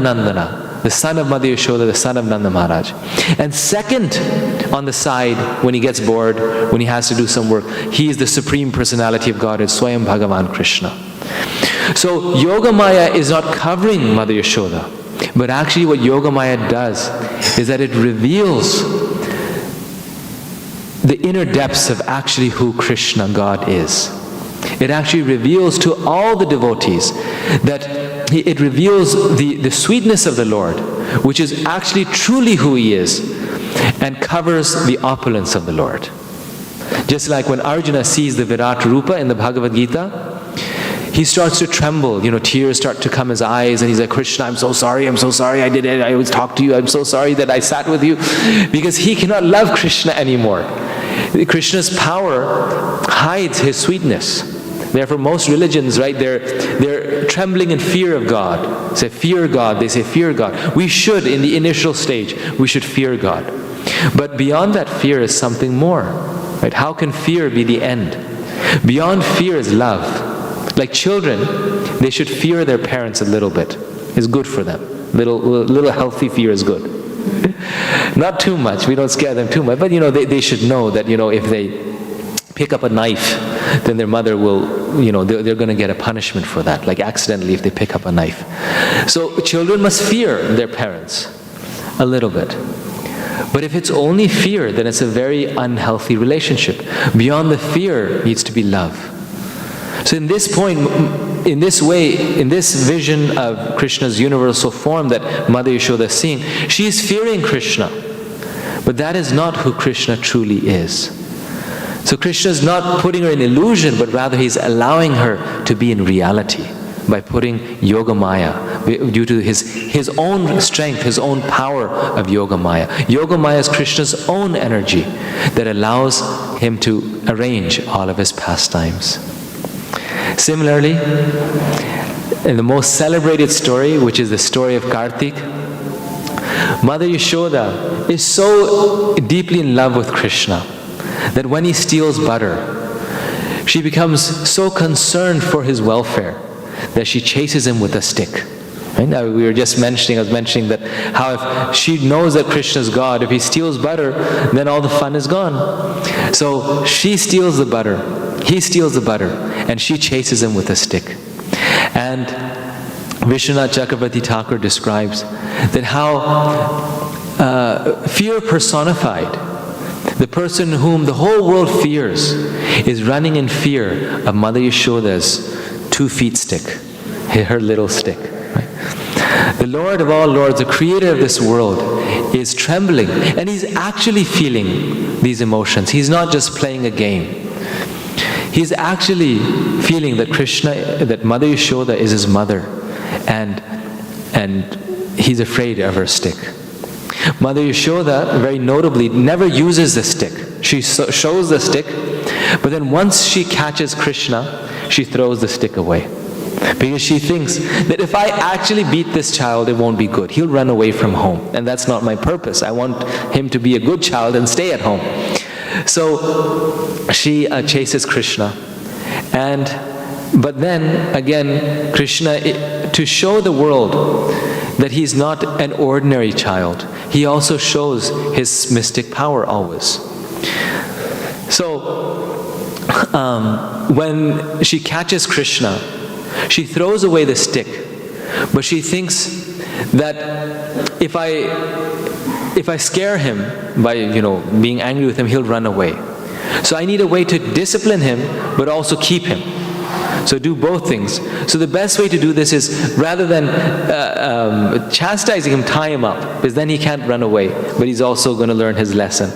the son of Mother Yashoda, the son of Nanda Maharaj. And second on the side, when he gets bored, when he has to do some work, he is the Supreme Personality of Godhead, Swayam Bhagavan Krishna. So Yogamaya is not covering Mother Yashoda, but actually what Yogamaya does is that it reveals the inner depths of actually who Krishna, God, is. It actually reveals to all the devotees that it reveals the sweetness of the Lord, which is actually truly who He is, and covers the opulence of the Lord. Just like when Arjuna sees the Virat Rupa in the Bhagavad Gita, he starts to tremble, tears start to come his eyes, and he's like, Krishna, I'm so sorry, I did it, I always talk to you, I'm so sorry that I sat with you, because he cannot love Krishna anymore. Krishna's power hides his sweetness. Therefore, most religions, right, they're trembling in fear of God. Say, fear God. They say, fear God. We should, in the initial stage, we should fear God. But beyond that fear is something more. Right? How can fear be the end? Beyond fear is love. Like children, they should fear their parents a little bit. It's good for them. Little healthy fear is good. Not too much. We don't scare them too much. But, they should know that, if they pick up a knife, then their mother will, they're going to get a punishment for that, like accidentally if they pick up a knife. So children must fear their parents a little bit. But if it's only fear, then it's a very unhealthy relationship. Beyond the fear needs to be love. So in this point, in this way, in this vision of Krishna's universal form that Mother Yashoda is seeing, she is fearing Krishna. But that is not who Krishna truly is. So Krishna is not putting her in illusion, but rather he's allowing her to be in reality by putting Yogamaya, due to his own strength, his own power of Yogamaya. Yogamaya is Krishna's own energy that allows him to arrange all of his pastimes. Similarly, in the most celebrated story, which is the story of Kartik, Mother Yashoda is so deeply in love with Krishna that when he steals butter, she becomes so concerned for his welfare that she chases him with a stick. Right? Now, I was mentioning that how if she knows that Krishna is God, if he steals butter, then all the fun is gone. So she steals the butter, he steals the butter, and she chases him with a stick. And Vishwanath Chakravarti Thakur describes that how fear personified, the person whom the whole world fears, is running in fear of Mother Yashoda's 2 feet stick, her little stick. Right? The Lord of all lords, the creator of this world, is trembling, and he's actually feeling these emotions. He's not just playing a game. He's actually feeling that that Mother Yashoda is his mother, and he's afraid of her stick. Mother Yashoda, very notably, never uses the stick. She shows the stick, But then once she catches Krishna, she throws the stick away. Because she thinks that if I actually beat this child, it won't be good. He'll run away from home. And that's not my purpose. I want him to be a good child and stay at home. So she chases Krishna. But then again, Krishna, to show the world that he's not an ordinary child, he also shows his mystic power always. So when she catches Krishna, she throws away the stick, but she thinks that if I scare him by being angry with him, he'll run away. So I need a way to discipline him, but also keep him. So do both things. So the best way to do this is, rather than chastising him, tie him up, because then he can't run away, but he's also going to learn his lesson.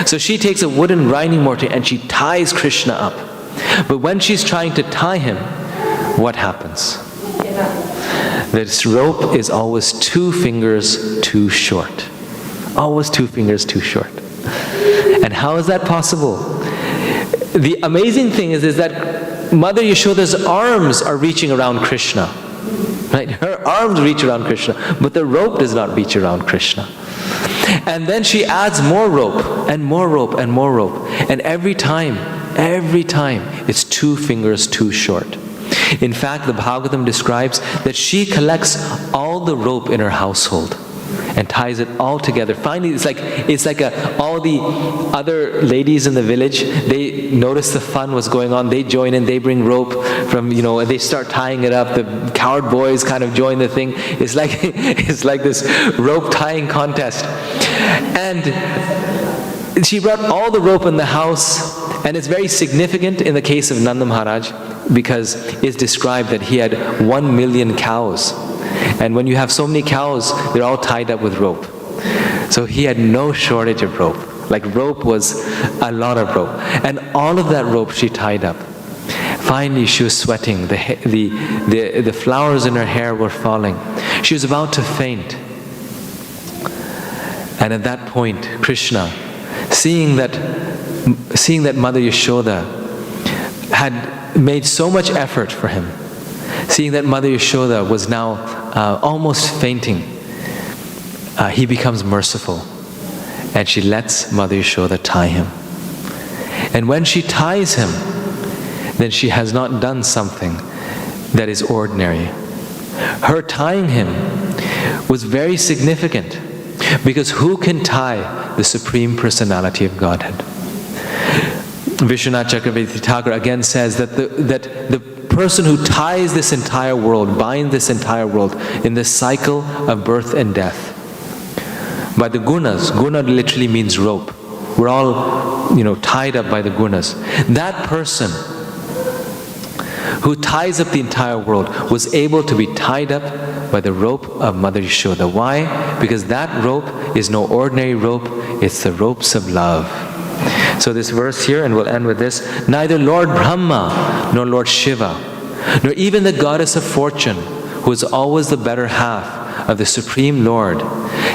So she takes a wooden grinding mortar and she ties Krishna up. But when she's trying to tie him, what happens? This rope is always 2 fingers too short. Always 2 fingers too short. And how is that possible? The amazing thing is that Mother Yashoda's arms are reaching around Krishna. Right? Her arms reach around Krishna, but the rope does not reach around Krishna. And then she adds more rope, and more rope, and more rope. And every time, it's 2 fingers too short. In fact, the Bhagavatam describes that she collects all the rope in her household and ties it all together. Finally, it's like all the other ladies in the village, they notice the fun was going on, they join in, they bring rope from, and they start tying it up. The coward boys kind of join the thing. It's like this rope tying contest. And she brought all the rope in the house, and it's very significant in the case of Nanda Maharaj, because it's described that he had 1 million cows. And when you have so many cows, they're all tied up with rope. So he had no shortage of rope. Like, rope was a lot of rope. And all of that rope she tied up. Finally, she was sweating. The flowers in her hair were falling. She was about to faint. And at that point, Krishna, seeing that Mother Yashoda had made so much effort for him, seeing that Mother Yashoda was now almost fainting, he becomes merciful, and she lets Mother Yashoda tie him. And when she ties him, then she has not done something that is ordinary. Her tying him was very significant, because who can tie the Supreme Personality of Godhead? Vishwanath Chakravarti Thakur again says that the person who ties this entire world, binds this entire world in this cycle of birth and death, by the gunas. Guna literally means rope. We're all, tied up by the gunas. That person who ties up the entire world was able to be tied up by the rope of Mother Yashoda. Why? Because that rope is no ordinary rope, it's the ropes of love. So this verse here, and we'll end with this, neither Lord Brahma, nor Lord Shiva, nor even the goddess of fortune, who is always the better half of the Supreme Lord,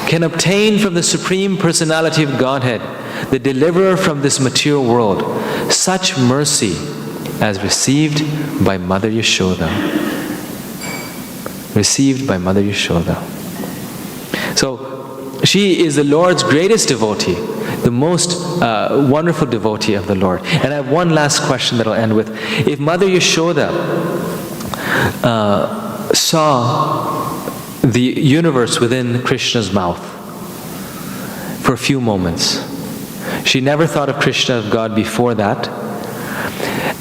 can obtain from the Supreme Personality of Godhead, the deliverer from this material world, such mercy as received by Mother Yashoda. Received by Mother Yashoda. So she is the Lord's greatest devotee, the most wonderful devotee of the Lord. And I have one last question that I'll end with. If Mother Yashoda saw the universe within Krishna's mouth for a few moments, she never thought of Krishna as God before that.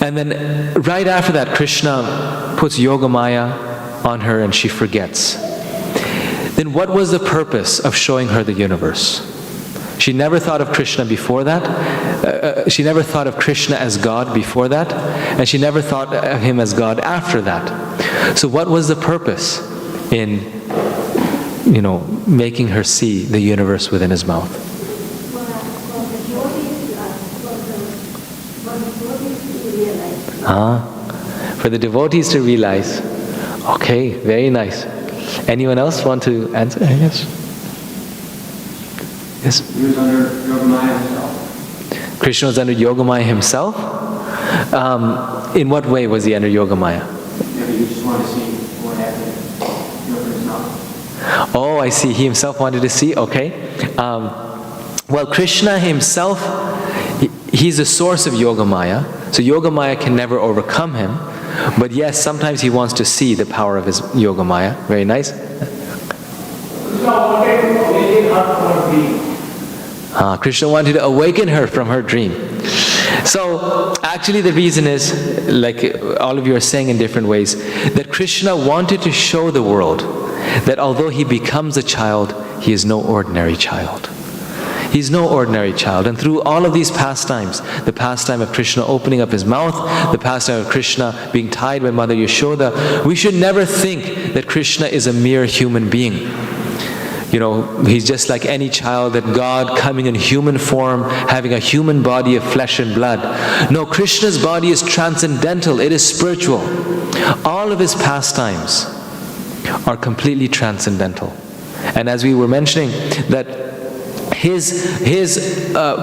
And then right after that, Krishna puts Yogamaya on her and she forgets. Then what was the purpose of showing her the universe? She never thought of Krishna before that. She never thought of Krishna as God before that. And she never thought of him as God after that. So what was the purpose in, making her see the universe within his mouth? For the devotees to realize. Okay, very nice. Anyone else want to answer? Yes. Yes. He was under Yogamaya himself. Krishna was under Yogamaya himself? In what way was he under Yoga Maya? Maybe you just want to see what happened. It's not. Oh, I see. He himself wanted to see. Okay. Well, Krishna himself, he's the source of Yoga Maya. So Yoga Maya can never overcome him. But yes, sometimes he wants to see the power of his Yoga Maya. Very nice. Krishna wanted to awaken her from her dream. So actually the reason is, like all of you are saying in different ways, that Krishna wanted to show the world that although he becomes a child, he is no ordinary child. He's no ordinary child. And through all of these pastimes, the pastime of Krishna opening up his mouth, the pastime of Krishna being tied by Mother Yashoda, we should never think that Krishna is a mere human being. You know, he's just like any child, that God coming in human form, having a human body of flesh and blood. No, Krishna's body is transcendental, it is spiritual. All of his pastimes are completely transcendental. And as we were mentioning, that his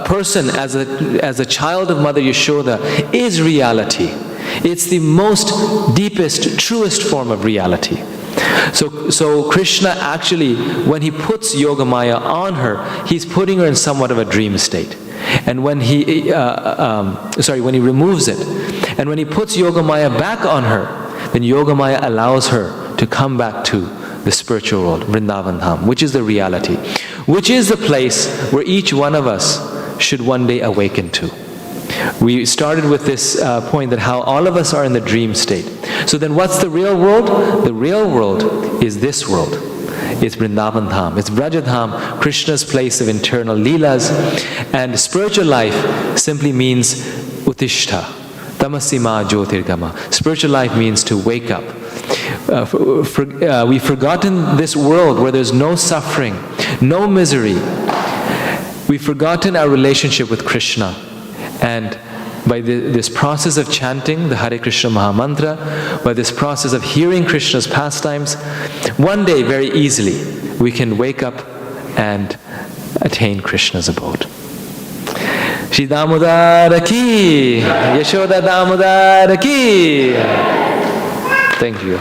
person as a child of Mother Yashoda is reality. It's the most deepest, truest form of reality. So Krishna actually, when he puts Yoga Maya on her, he's putting her in somewhat of a dream state. And when he removes it, and when he puts Yoga Maya back on her, then Yoga Maya allows her to come back to the spiritual world, Vrindavan Dham, which is the reality, which is the place where each one of us should one day awaken to. We started with this point that how all of us are in the dream state. So then what's the real world? The real world is this world. It's Vrindavan Dham. It's Vrajadham, Krishna's place of internal leelas. And spiritual life simply means Utishta, Tamasima Jyotirgama. Spiritual life means to wake up. We've forgotten this world where there's no suffering, no misery. We've forgotten our relationship with Krishna. And by this process of chanting the Hare Krishna Mahamantra, by this process of hearing Krishna's pastimes, one day very easily we can wake up and attain Krishna's abode. Shri Damodara ki, Yashoda Damodara ki. Thank you.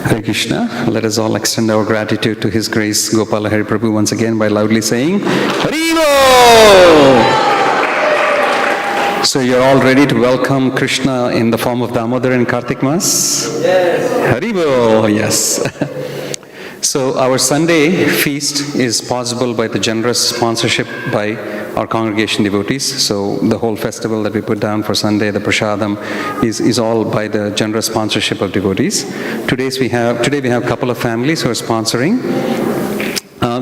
Hare Krishna. Let us all extend our gratitude to His Grace Gopal Hari Prabhu once again by loudly saying Haribo! So you're all ready to welcome Krishna in the form of Damodar and Kartik Mas? Yes. Haribo! Yes. So our Sunday feast is possible by the generous sponsorship by our congregation devotees. So the whole festival that we put down for Sunday, the prasadam, is all by the generous sponsorship of devotees. Today we have a couple of families who are sponsoring.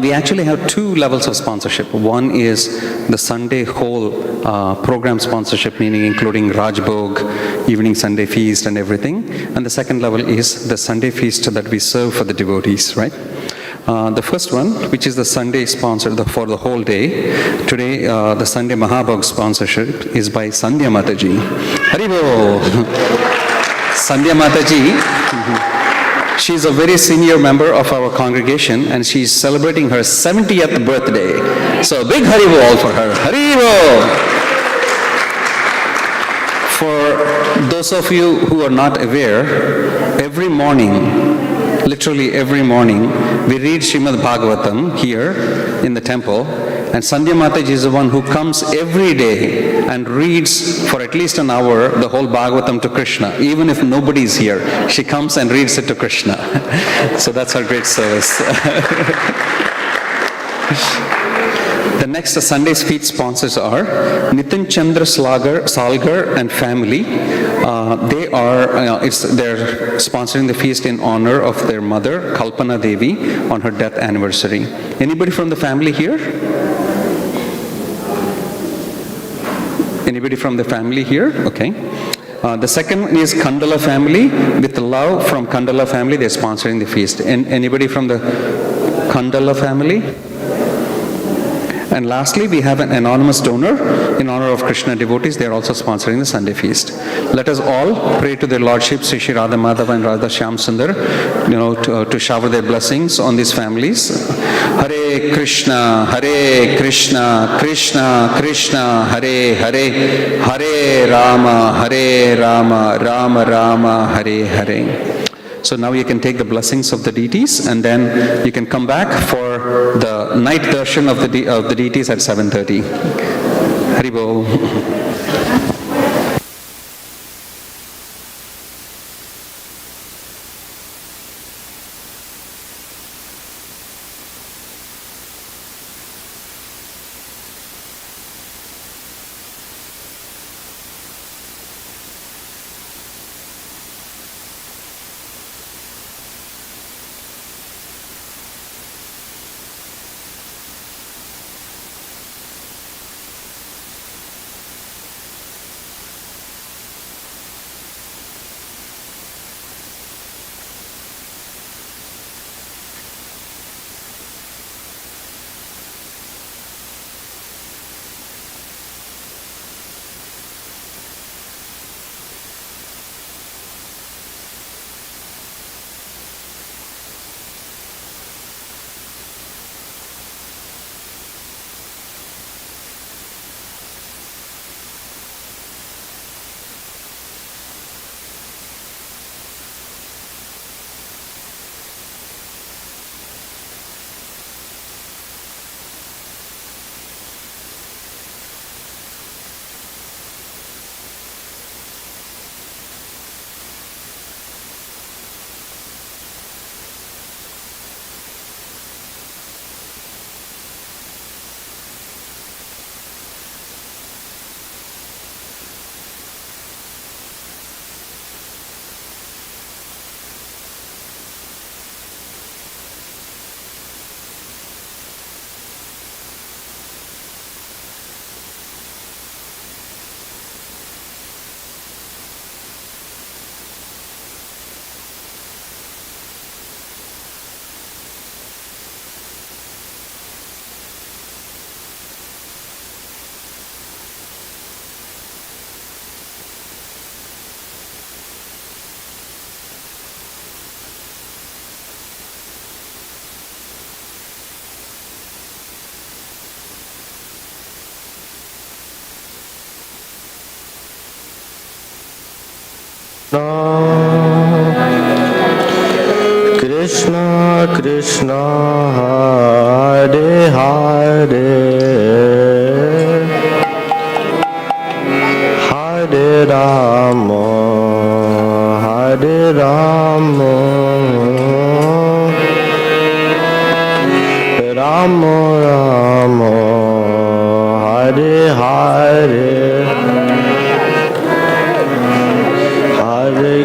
We actually have two levels of sponsorship. One is the Sunday whole program sponsorship, meaning including Rajbhog, evening Sunday feast and everything. And the second level is the Sunday feast that we serve for the devotees, right? The first one, which is the Sunday sponsor for the whole day. Today, the Sunday Mahabhog sponsorship is by Sandhya Mataji. Haribo! Sandhya Mataji. She's a very senior member of our congregation and she's celebrating her 70th birthday. So big Haribo for her. Haribo! For those of you who are not aware, every morning, literally every morning, we read Srimad Bhagavatam here in the temple, and Sandhya Mataji is the one who comes every day and reads for at least an hour the whole Bhagavatam to Krishna. Even if nobody is here, she comes and reads it to Krishna. So that's her great service. The next Sunday's feast sponsors are Nitin Chandra Salgar and family. They're sponsoring the feast in honor of their mother, Kalpana Devi, on her death anniversary. Anybody from the family here? Anybody from the family here? Okay. The second is Kandala family. With love from Kandala family, they're sponsoring the feast. And anybody from the Kandala family? And lastly, we have an anonymous donor in honor of Krishna devotees. They are also sponsoring the Sunday feast. Let us all pray to their lordships, Sri Shri Radha Madhava and Radha Shyam Sundar, to shower their blessings on these families. Hare Krishna, Krishna Krishna, Hare Hare, Hare Rama, Rama Rama, Hare Hare. So now you can take the blessings of the deities, and then you can come back for the night darshan of the deities at 7:30. Haribol. Krishna Krishna Hare Hare Hare Rama Hare Rama Rama Rama Hare Hare Hare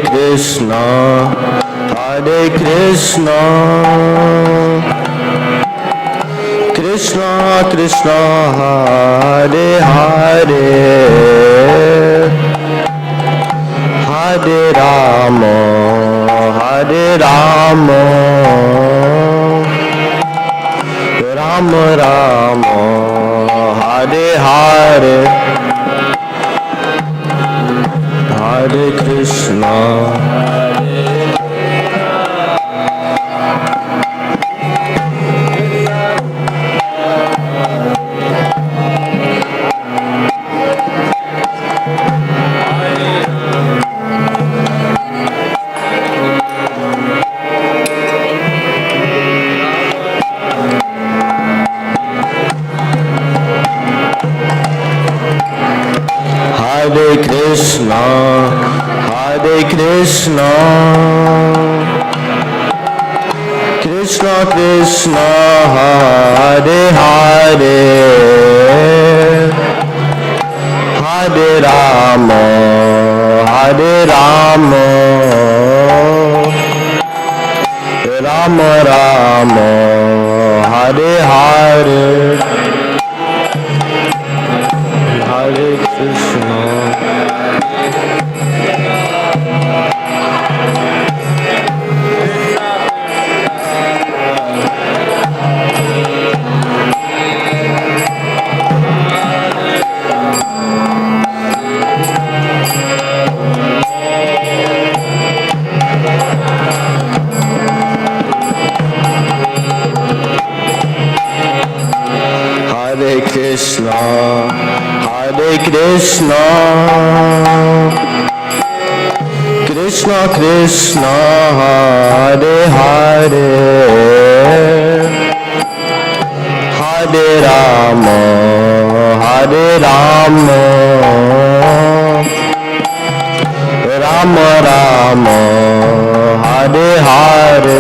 Krishna Hare Krishna Krishna Krishna Hare Hare Hare Rama Hare Rama Rama Rama Hare Hare Hare Krishna Hare Krishna Krishna Krishna Krishna Hare Hare Hare Rama Hare Rama Rama Rama Hare Hare Hare Krishna Hare Krishna, Hare Krishna, Krishna Krishna, Hare Hare, Hare Rama, Hare Rama, Rama Rama, Hare Hare.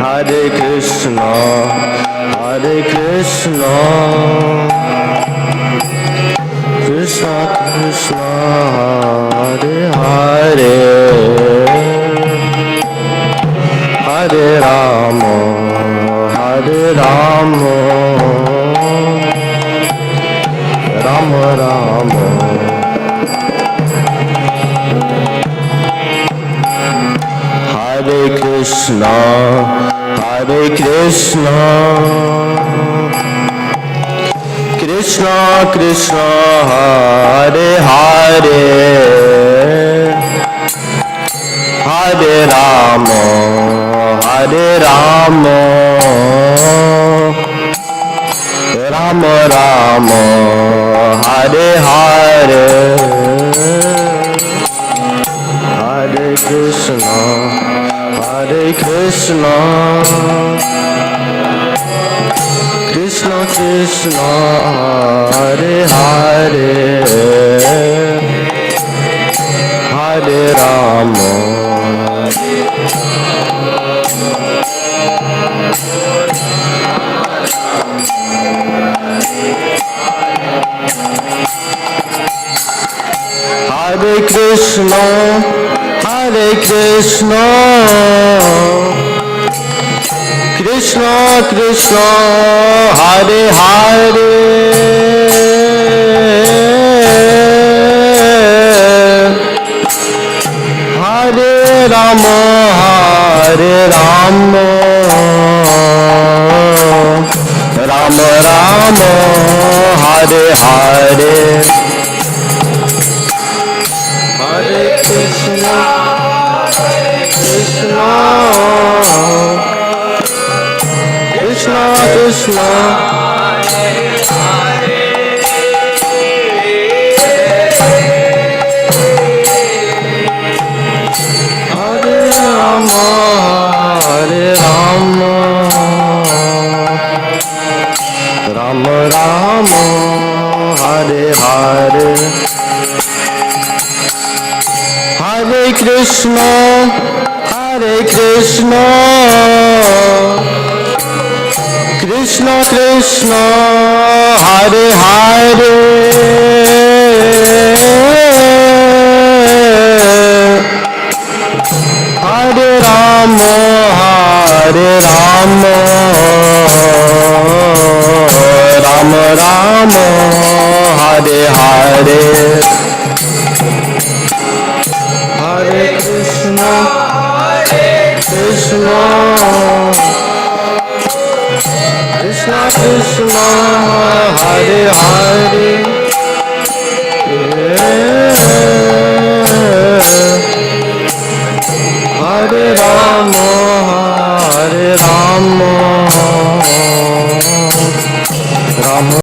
Hare Krishna, Hare Krishna, Krishna Krishna, Hare Hare, Hare Rama, Hare Rama, Rama Rama. Hare Krishna, Hare Krishna, Krishna Krishna, Hare Hare, Hare Rama, Hare Rama, Rama Rama, Hare Hare. Hare Krishna, Hare Krishna, Krishna Krishna, Hare Hare, Hare Rama. Hare Krishna, Hare Krishna, Krishna Krishna, Hare Hare, Hare Rama, Hare Rama, Rama Rama, Hare Hare. Hare Krishna, Krishna, Krishna Krishna, Hare Rama, Hare Rama, Rama Rama, Hare Hare. Hare Krishna, Hare Krishna, Krishna Krishna, Hare Hare, Hare Rama, Hare Rama, Rama Rama, Hare Hare. Hare Krishna, Krishna, Krishna Krishna, Hare Hare.